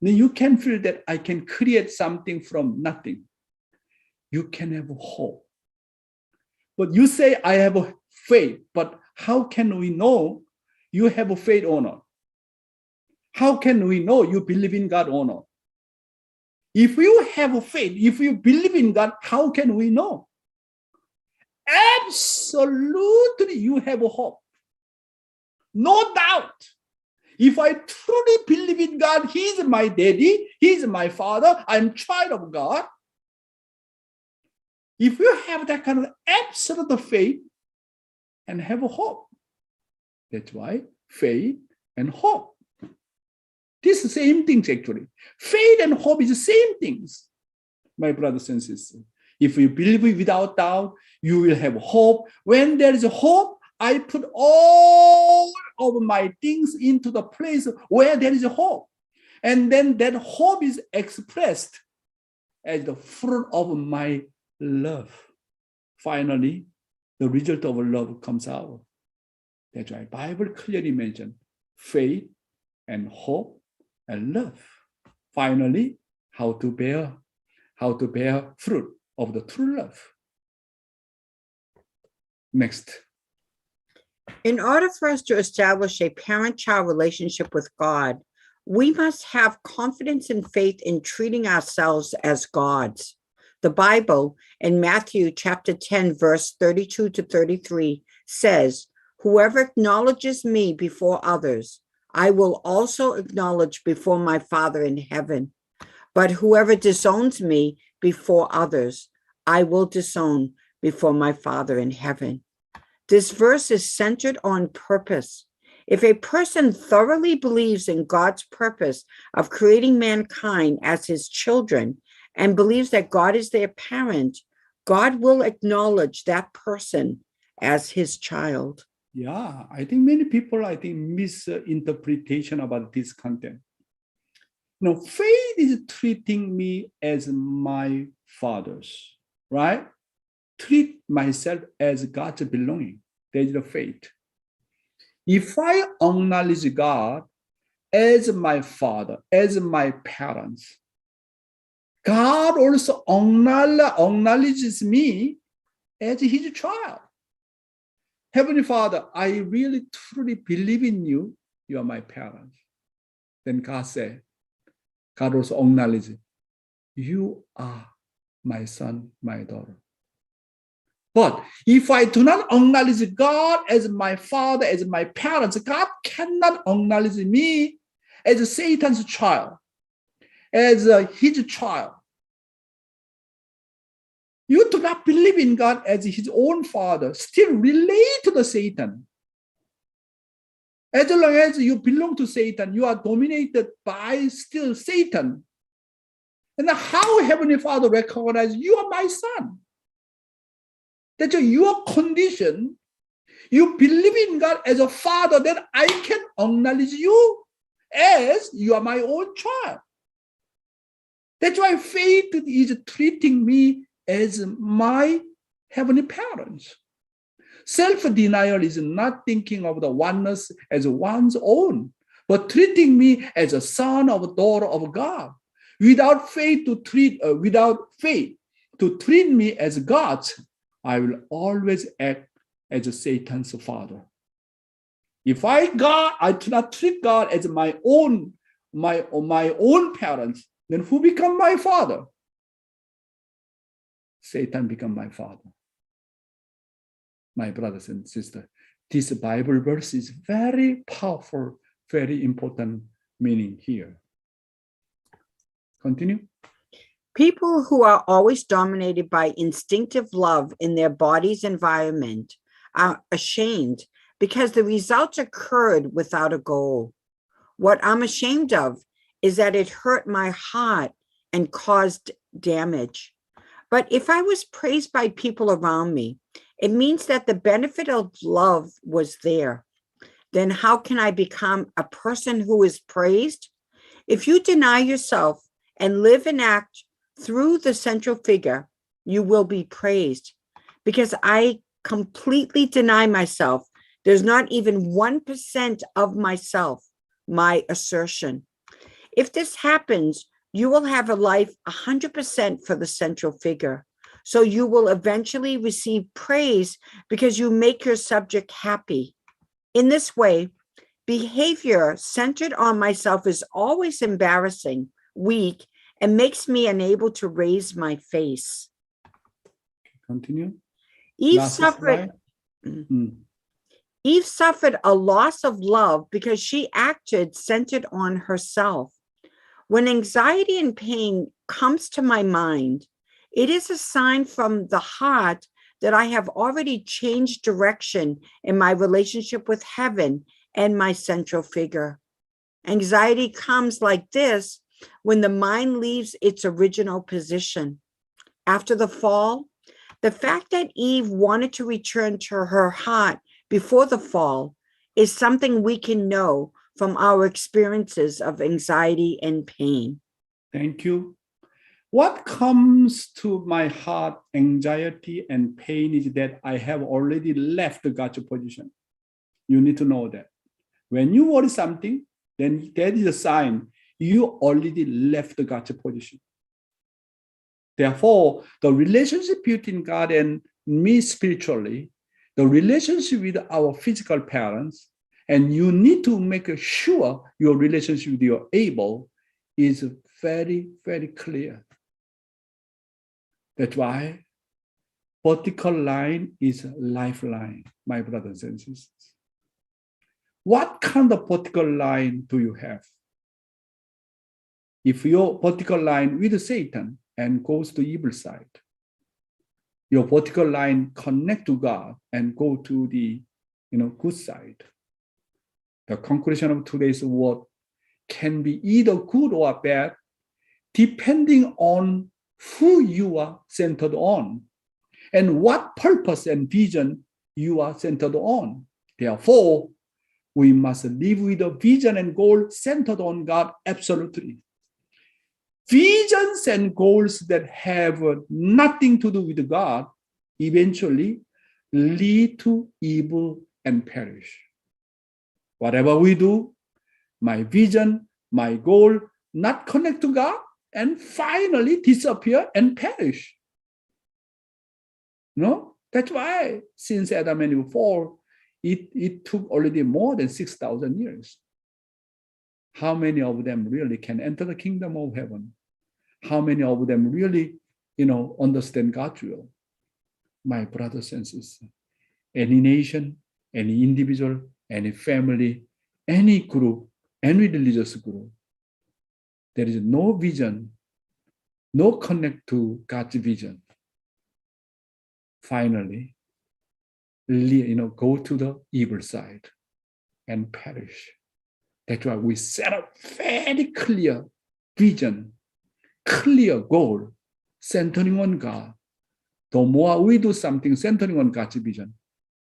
Speaker 4: then you can feel that I can create something from nothing. You can have hope. But you say, I have a faith, but how can we know you have a faith or not? How can we know you believe in God or not? If you have a faith, if you believe in God, how can we know? Absolutely, you have a hope. No doubt. If I truly believe in God, He's my daddy, He's my father, I'm child of God. If you have that kind of absolute faith and have a hope, that's why faith and hope. These are the same things actually. Faith and hope is the same things, my brothers and sisters. If you believe without doubt, you will have hope. When there is hope, I put all of my things into the place where there is hope. And then that hope is expressed as the fruit of my love. Finally, the result of love comes out. That's why the Bible clearly mentions faith and hope and love. Finally, how to bear fruit of the true love. Next.
Speaker 8: In order for us to establish a parent-child relationship with God, we must have confidence and faith in treating ourselves as gods. The Bible in Matthew chapter 10, verse 32 to 33 says, "Whoever acknowledges me before others, I will also acknowledge before my Father in heaven. But whoever disowns me before others, I will disown before my Father in heaven." This verse is centered on purpose. If a person thoroughly believes in God's purpose of creating mankind as his children and believes that God is their parent, God will acknowledge that person as his child.
Speaker 4: Yeah, I think many people, misinterpretation about this content. Faith is treating me as my father's, right? Treat myself as God's belonging. That is the faith. If I acknowledge God as my father, as my parents, God also acknowledges me as his child. Heavenly Father, I really truly believe in you. You are my parents. Then God also acknowledges, you are my son, my daughter. But if I do not acknowledge God as my father, as my parents, God cannot acknowledge me as Satan's child, as his child. You do not believe in God as his own father, still relate to the Satan. As long as you belong to Satan, you are dominated by still Satan. And how Heavenly Father recognizes you are my son? That's your condition. You believe in God as a father, then I can acknowledge you as you are my own child. That's why faith is treating me as my heavenly parents. Self-denial is not thinking of the oneness as one's own, but treating me as a son or daughter of God. Without faith to treat me as God's, I will always act as a Satan's father. If I do not treat God as my own parents, then who become my father? Satan become my father. My brothers and sisters, this Bible verse is very powerful, very important meaning here. Continue.
Speaker 8: People who are always dominated by instinctive love in their body's environment are ashamed because the results occurred without a goal. What I'm ashamed of is that it hurt my heart and caused damage. But if I was praised by people around me, it means that the benefit of love was there. Then how can I become a person who is praised? If you deny yourself and live and act through the central figure, you will be praised. Because I completely deny myself, there's not even 1% of myself, my assertion. If this happens, you will have a life 100% for the central figure. So you will eventually receive praise because you make your subject happy. In this way, behavior centered on myself is always embarrassing, weak, and makes me unable to raise my face.
Speaker 4: Continue.
Speaker 8: Eve suffered a loss of love because she acted centered on herself. When anxiety and pain comes to my mind, it is a sign from the heart that I have already changed direction in my relationship with heaven and my central figure. Anxiety comes like this when the mind leaves its original position. After the fall, the fact that Eve wanted to return to her heart before the fall is something we can know from our experiences of anxiety and pain.
Speaker 4: Thank you. What comes to my heart, anxiety and pain, is that I have already left God's position. You need to know that. When you worry something, then that is a sign you already left God's position. Therefore, the relationship between God and me spiritually, the relationship with our physical parents, and you need to make sure your relationship with your Abel is very, very clear. That's why vertical line is a lifeline, my brothers and sisters. What kind of vertical line do you have? If your vertical line with Satan and goes to evil side, your vertical line connect to God and go to the good side. The conclusion of today's word can be either good or bad, depending on who you are centered on and what purpose and vision you are centered on. Therefore, we must live with a vision and goal centered on God absolutely. Visions and goals that have nothing to do with God eventually lead to evil and perish. Whatever we do, my vision, my goal, not connect to God, and finally disappear and perish. No? That's why since Adam and Eve fall, it took already more than 6,000 years. How many of them really can enter the kingdom of heaven? How many of them really, understand God's will? My brothers and sisters, any nation, any individual, any family, any group, any religious group, there is no vision, no connect to God's vision. Finally, go to the evil side and perish. That's why we set up very clear vision, clear goal, centering on God. The more we do something centering on God's vision,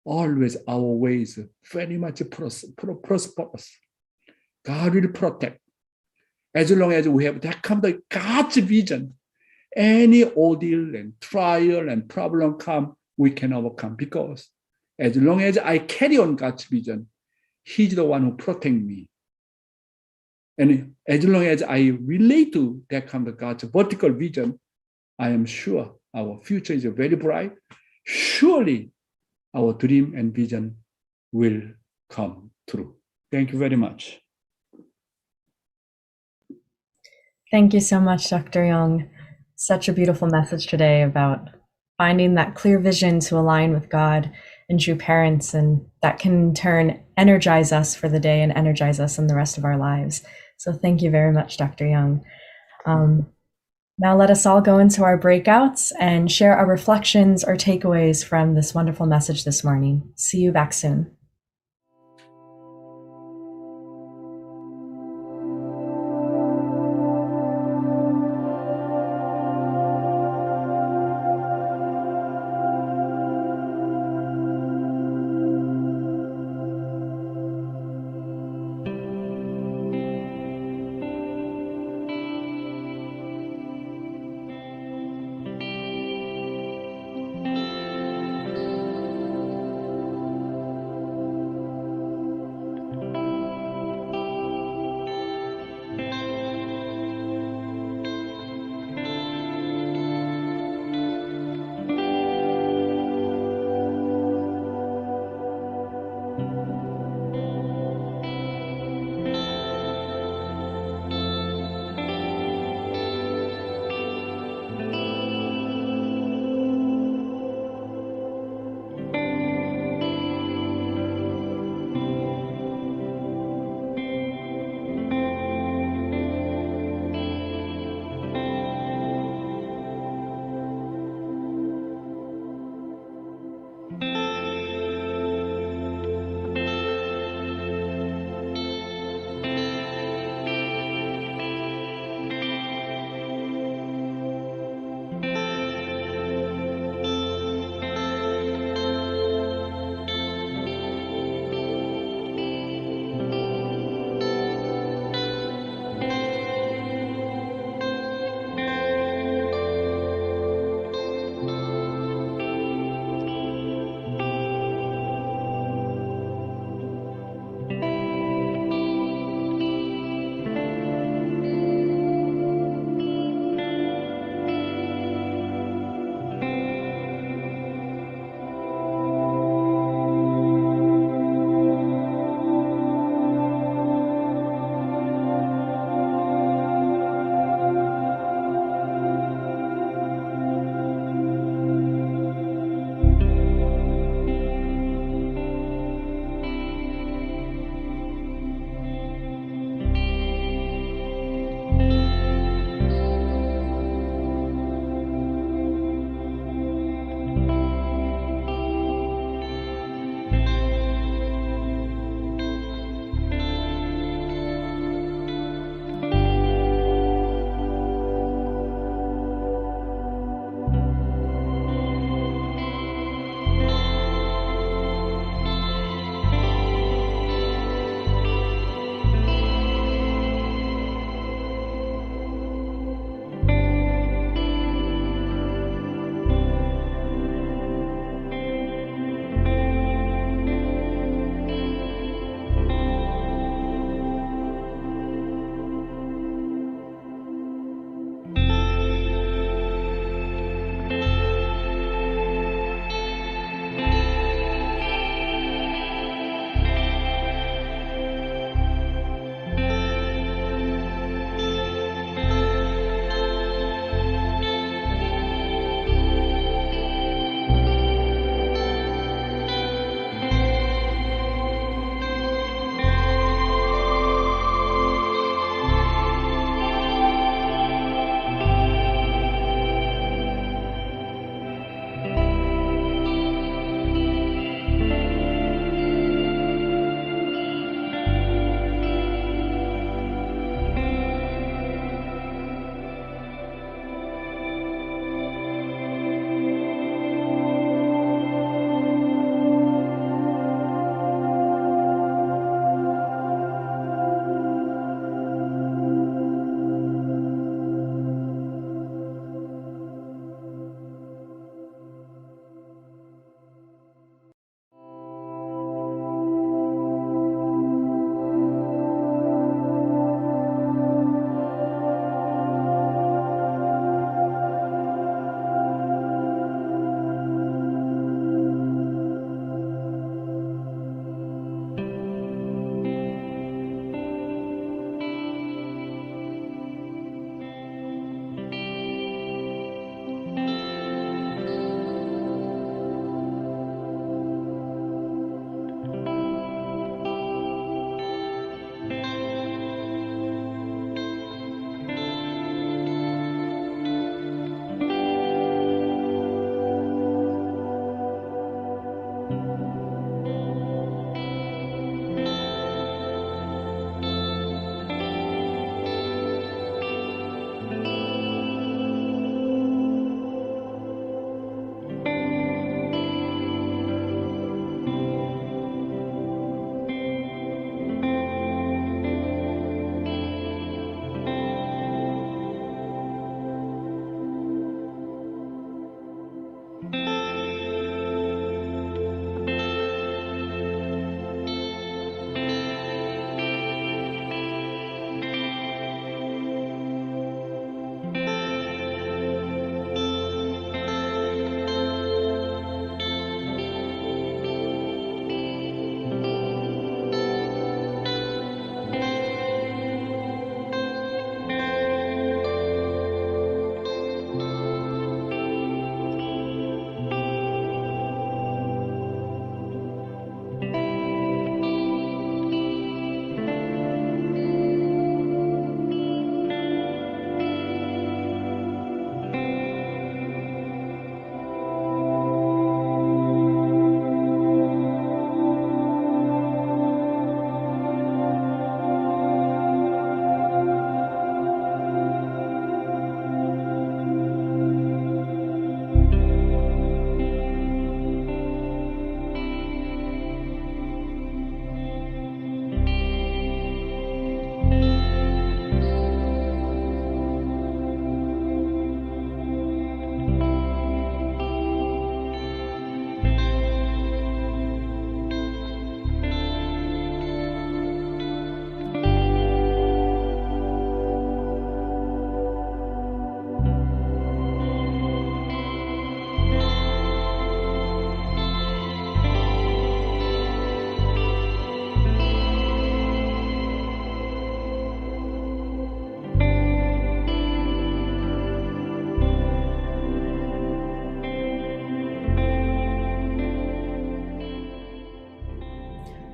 Speaker 4: always our ways very much prosperous. God will protect. As long as we have that kind of God's vision, any ordeal and trial and problem come, we can overcome, because as long as I carry on God's vision, He's the one who protects me. And as long as I relate to that kind of God's vertical vision, I am sure our future is very bright. Surely our dream and vision will come true. Thank you very much.
Speaker 1: Thank you so much, Dr. Yong. Such a beautiful message today about finding that clear vision to align with God and true parents, and that can in turn energize us for the day and energize us in the rest of our lives. So thank you very much, Dr. Yong. Now let us all go into our breakouts and share our reflections or takeaways from this wonderful message this morning. See you back soon.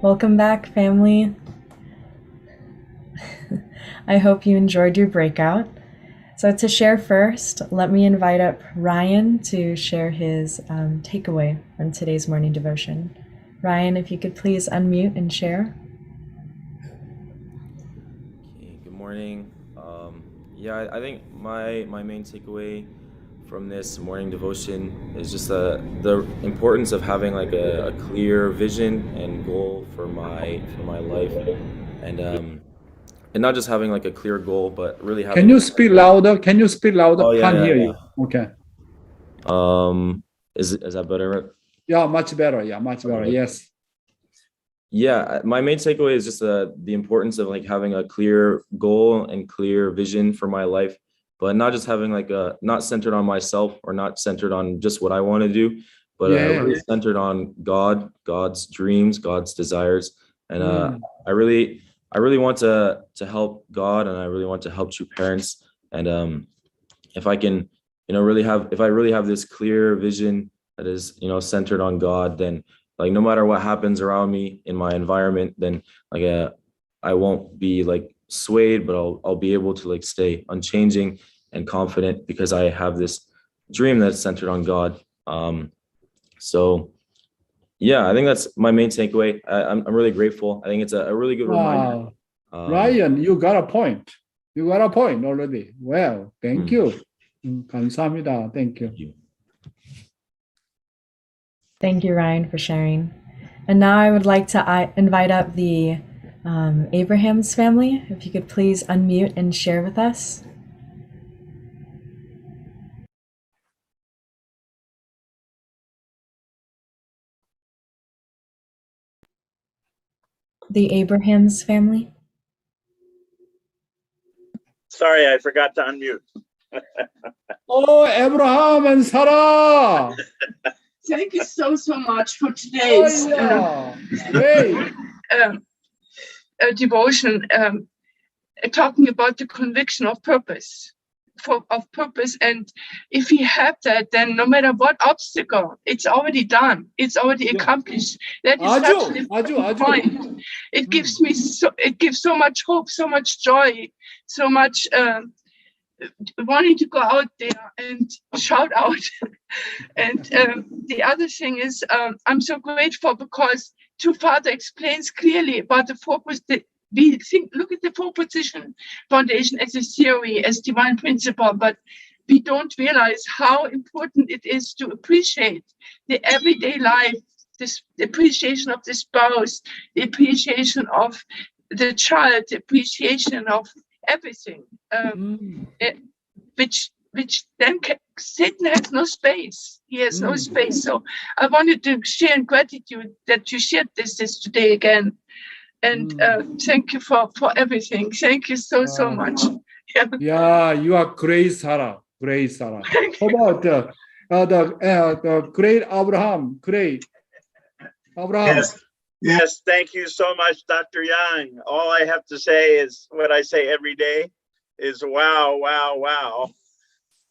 Speaker 1: Welcome back, family. I hope you enjoyed your breakout. So to share first, let me invite up Ryan to share his takeaway from today's morning devotion. Ryan, if you could please unmute and share.
Speaker 9: Okay, good morning. I think my main takeaway from this morning devotion is just the importance of having like a clear vision and goal for my life, and not just having like a clear goal, but really having.
Speaker 4: Can you speak louder? Can you speak louder?
Speaker 9: Oh, yeah,
Speaker 4: Can't
Speaker 9: yeah,
Speaker 4: hear
Speaker 9: yeah.
Speaker 4: you. Okay.
Speaker 9: Is that better?
Speaker 4: Yeah, much better. Yeah, much better.
Speaker 9: Okay.
Speaker 4: Yes.
Speaker 9: Yeah, my main takeaway is just the importance of like having a clear goal and clear vision for my life, but not just having like not centered on myself or not centered on just what I want to do, but really centered on God, God's dreams, God's desires. And I really want to help God, and I really want to help true parents. And if I can, if I really have this clear vision that is, centered on God, then like no matter what happens around me in my environment, then like I won't be like swayed, but I'll be able to like stay unchanging and confident because I have this dream that's centered on God. So yeah, I think that's my main takeaway. I'm really grateful. I think it's a really good reminder.
Speaker 4: Ryan, you got a point. You got a point already. Well, thank you. 감사합니다. Thank you.
Speaker 1: Thank you, Ryan, for sharing. And now I would like to invite up the Abraham's family. If you could please unmute and share with us. The Abraham's family.
Speaker 5: Sorry, I forgot to unmute.
Speaker 4: Oh, Abraham and Sarah.
Speaker 10: Thank you so much for today's devotion, talking about the conviction of purpose, and if we have that, then no matter what obstacle, it's already done, it's already accomplished. That is such an important point. It gives me it gives so much hope, so much joy, so much wanting to go out there and shout out. And the other thing is, I'm so grateful because Father explains clearly about the focus that we think, look at the four-position foundation as a theory, as divine principle, but we don't realize how important it is to appreciate the everyday life, this appreciation of the spouse, the appreciation of the child, the appreciation of everything, which then Satan has no space. He has no space. So I wanted to share in gratitude that you shared this today again. And thank you for everything. Thank you so much.
Speaker 4: Yeah, you are great, Sarah. Great, Sarah. How about the great Abraham? Great. Abraham.
Speaker 5: Yes, thank you so much, Dr. Yang. All I have to say is what I say every day is wow, wow, wow.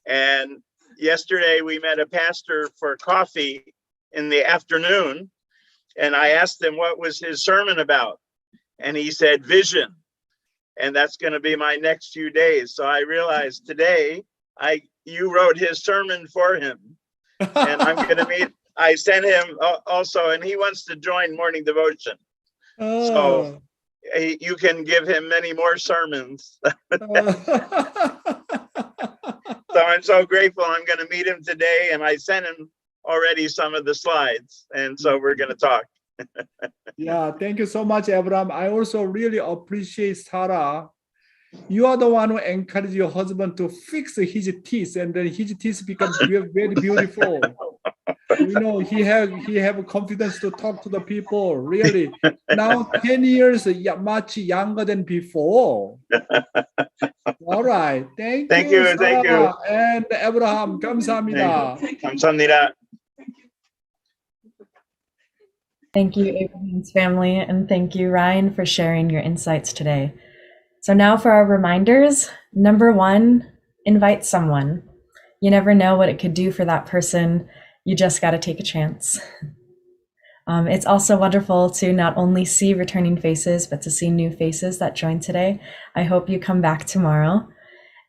Speaker 5: And yesterday we met a pastor for coffee in the afternoon, and I asked him what was his sermon about. And he said vision. And that's going to be my next few days. So I realized today you wrote his sermon for him. And I'm going to meet. I sent him also, and he wants to join morning devotion. So you can give him many more sermons. So I'm so grateful. I'm going to meet him today, and I sent him already some of the slides. And so we're going to talk.
Speaker 4: Yeah, thank you so much, Abraham. I also really appreciate Sarah. You are the one who encouraged your husband to fix his teeth, and then his teeth become very beautiful. He have confidence to talk to the people. Really, now 10 years much younger than before. All right, thank you, Sarah and Abraham. 감사합니다.
Speaker 5: 감사합니다.
Speaker 1: Thank you, Abraham's family, and thank you, Ryan, for sharing your insights today. So now for our reminders. Number 1, invite someone. You never know what it could do for that person. You just got to take a chance. It's also wonderful to not only see returning faces, but to see new faces that joined today. I hope you come back tomorrow.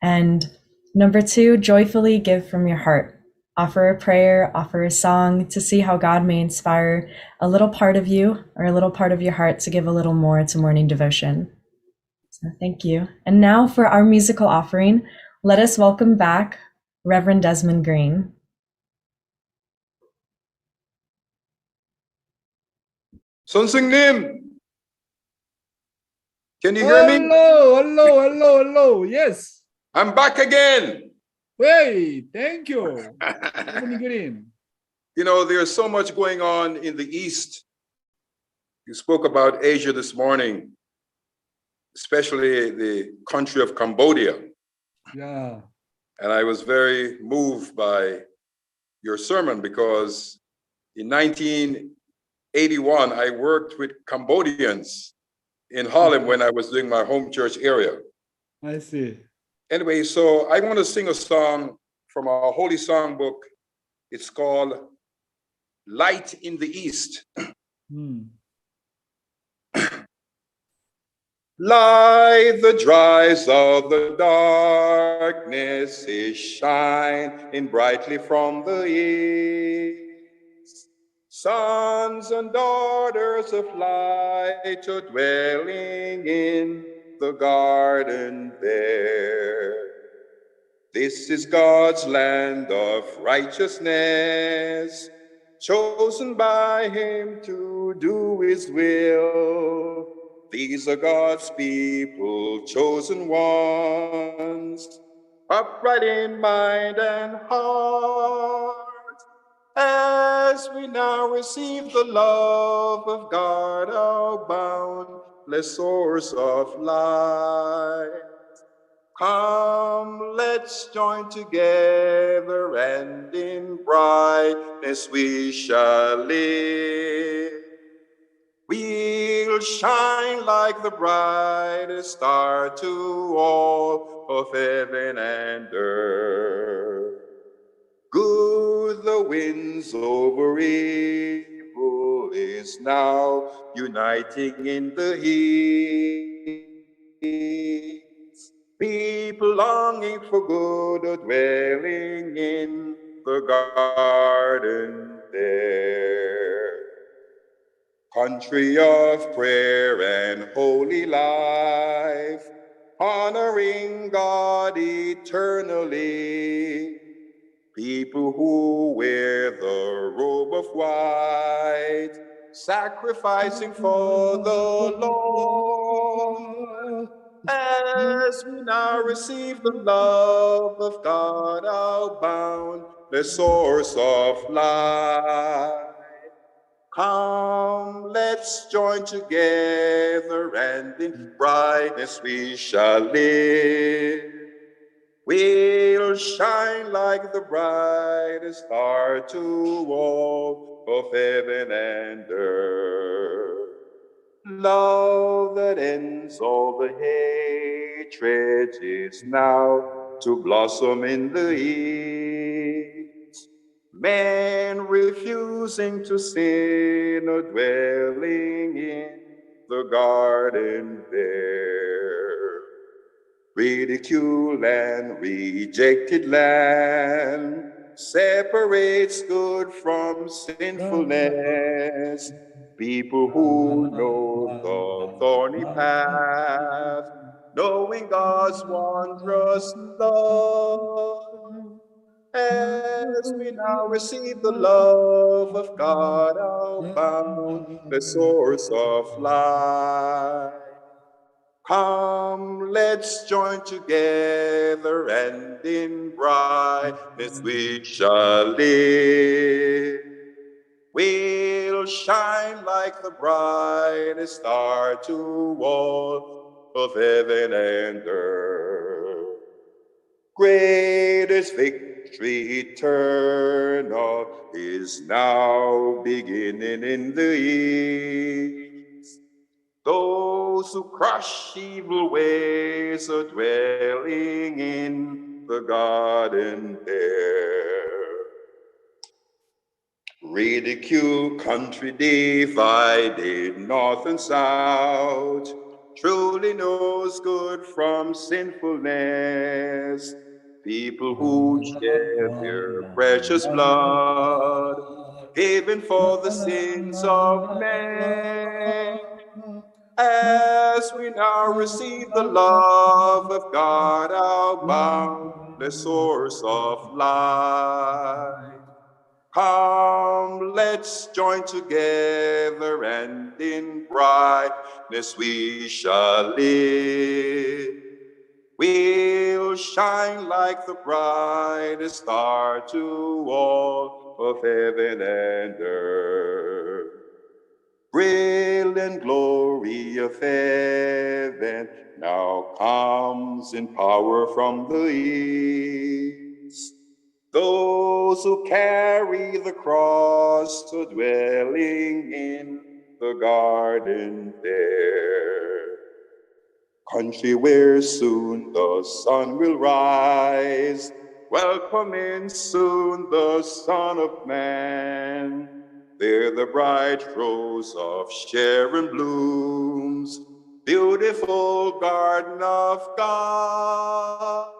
Speaker 1: And number 2, joyfully give from your heart. Offer a prayer, offer a song to see how God may inspire a little part of you or a little part of your heart to give a little more to morning devotion. So thank you. And now for our musical offering, let us welcome back Reverend Desmond Green.
Speaker 3: Sunsing Nim, can you hear me?
Speaker 4: Hello. Yes.
Speaker 3: I'm back again.
Speaker 4: Hey, thank you. Evening Green.
Speaker 3: You know, there's so much going on in the East. You spoke about Asia this morning, especially the country of Cambodia.
Speaker 4: Yeah.
Speaker 3: And I was very moved by your sermon because in 1981, I worked with Cambodians in Harlem when I was doing my home church area.
Speaker 4: I see.
Speaker 3: Anyway, so I want to sing a song from our holy songbook. It's called Light in the East. Light the dries of the darkness is shining brightly from the east. Sons and daughters of light are dwelling in the garden there. This is God's land of righteousness, chosen by him to do his will. These are God's people, chosen ones, upright in mind and heart. As we now receive the love of God, our boundless source of life. Come, let's join together, and in brightness we shall live. We'll shine like the brightest star to all of heaven and earth. Good the winds over evil is now uniting in the heat. People longing for good are dwelling in the garden there. Country of prayer and holy life, honoring God eternally. People who wear the robe of white, sacrificing for the Lord. As we now receive the love of God, our boundless source of life. Come, let's join together, and in brightness we shall live. We'll shine like the brightest star to all of heaven and earth. Love that ends all the hatred is now to blossom in the east. Men refusing to sin are dwelling in the garden there. Ridicule and rejected land separates good from sinfulness. People who know the thorny path, knowing God's wondrous love. As we now receive the love of God, our boundless source of life. Come, let's join together, and in brightness we shall live. We'll shine like the brightest star to all of heaven and earth. Greatest victory eternal is now beginning in the east. Those who crush evil ways are dwelling in the garden there. ridicule, country divided, north and south, truly knows good from sinfulness. People who shed their precious blood, paying for the sins of men. As we now receive the love of God, our boundless source of life. Come, let's join together, and in brightness we shall live. We'll shine like the brightest star to all of heaven and earth. Brilliant glory of heaven now comes in power from the east. Those who carry the cross to dwelling in the garden there. Country where soon the sun will rise, welcoming soon the Son of Man. There the bright rose of Sharon blooms, beautiful garden of God.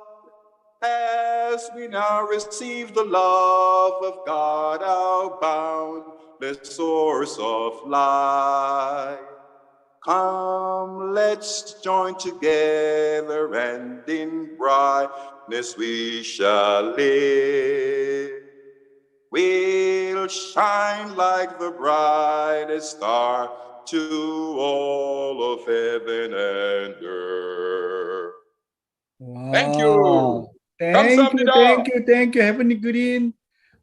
Speaker 3: As we now receive the love of God, our boundless source of life. Come, let's join together, and in brightness we shall live. We'll shine like the brightest star to all of heaven and earth. Thank you.
Speaker 4: Thank you, Heavenly Green.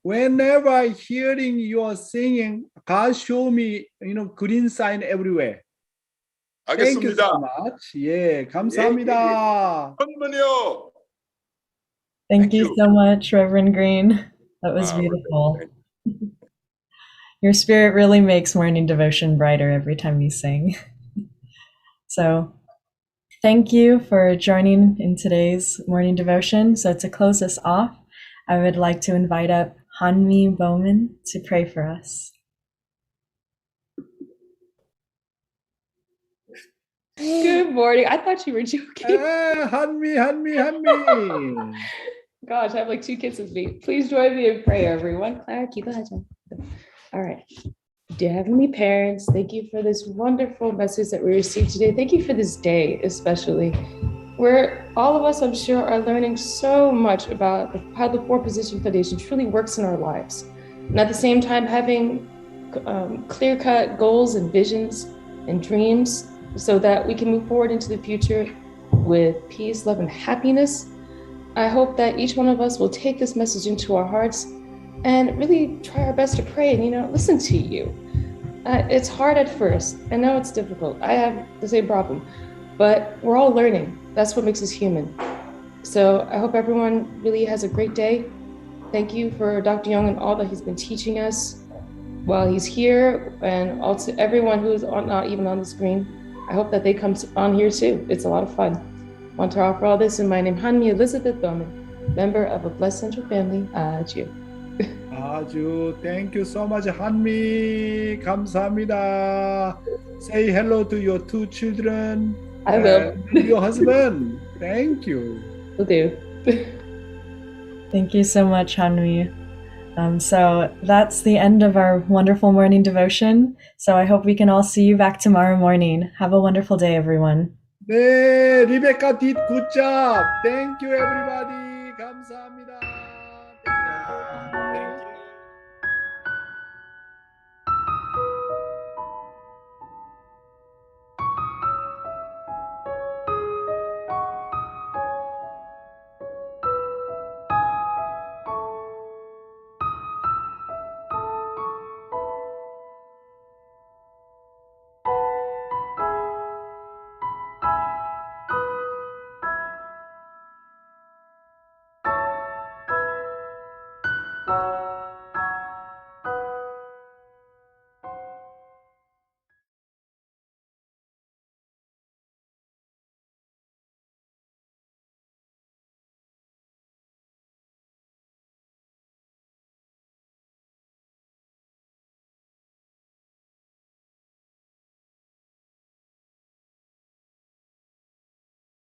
Speaker 4: Whenever I hearing you are singing, God show me, green sign everywhere. Thank you so much. 예, 감사합니다.
Speaker 3: 한번요.
Speaker 1: Thank you so much, Reverend Green. That was beautiful. Your spirit really makes morning devotion brighter every time you sing. So thank you for joining in today's morning devotion. So to close us off, I would like to invite up Hanmi Bowman to pray for us.
Speaker 11: Good morning. I thought you were joking.
Speaker 4: 한미.
Speaker 11: Gosh, I have like two kids with me. Please join me in prayer, everyone. Clarky, go ahead, John. All right. Dear Heavenly Parents, thank you for this wonderful message that we received today. Thank you for this day, especially, where all of us, I'm sure, are learning so much about how the Four Position Foundation truly works in our lives. And at the same time, having clear-cut goals and visions and dreams so that we can move forward into the future with peace, love, and happiness. I hope that each one of us will take this message into our hearts and really try our best to pray and, listen to you. It's hard at first. I know it's difficult. I have the same problem, but we're all learning. That's what makes us human. So I hope everyone really has a great day. Thank you for Dr. Yong and all that he's been teaching us while he's here, and also everyone who's not even on the screen. I hope that they come on here too. It's a lot of fun. I want to offer all this in my name, Hanmi Elizabeth Bowman, member of a Blessed Central family. Aju.
Speaker 4: Aju, thank you so much, Hanmi. 감사합니다. Say hello to your two children.
Speaker 11: I will.
Speaker 4: And your husband. Thank you.
Speaker 11: Will do.
Speaker 1: Thank you so much, Hanmi. So that's the end of our wonderful morning devotion. So I hope we can all see you back tomorrow morning. Have a wonderful day, everyone.
Speaker 4: 네, Rebecca did good job. Thank you, everybody.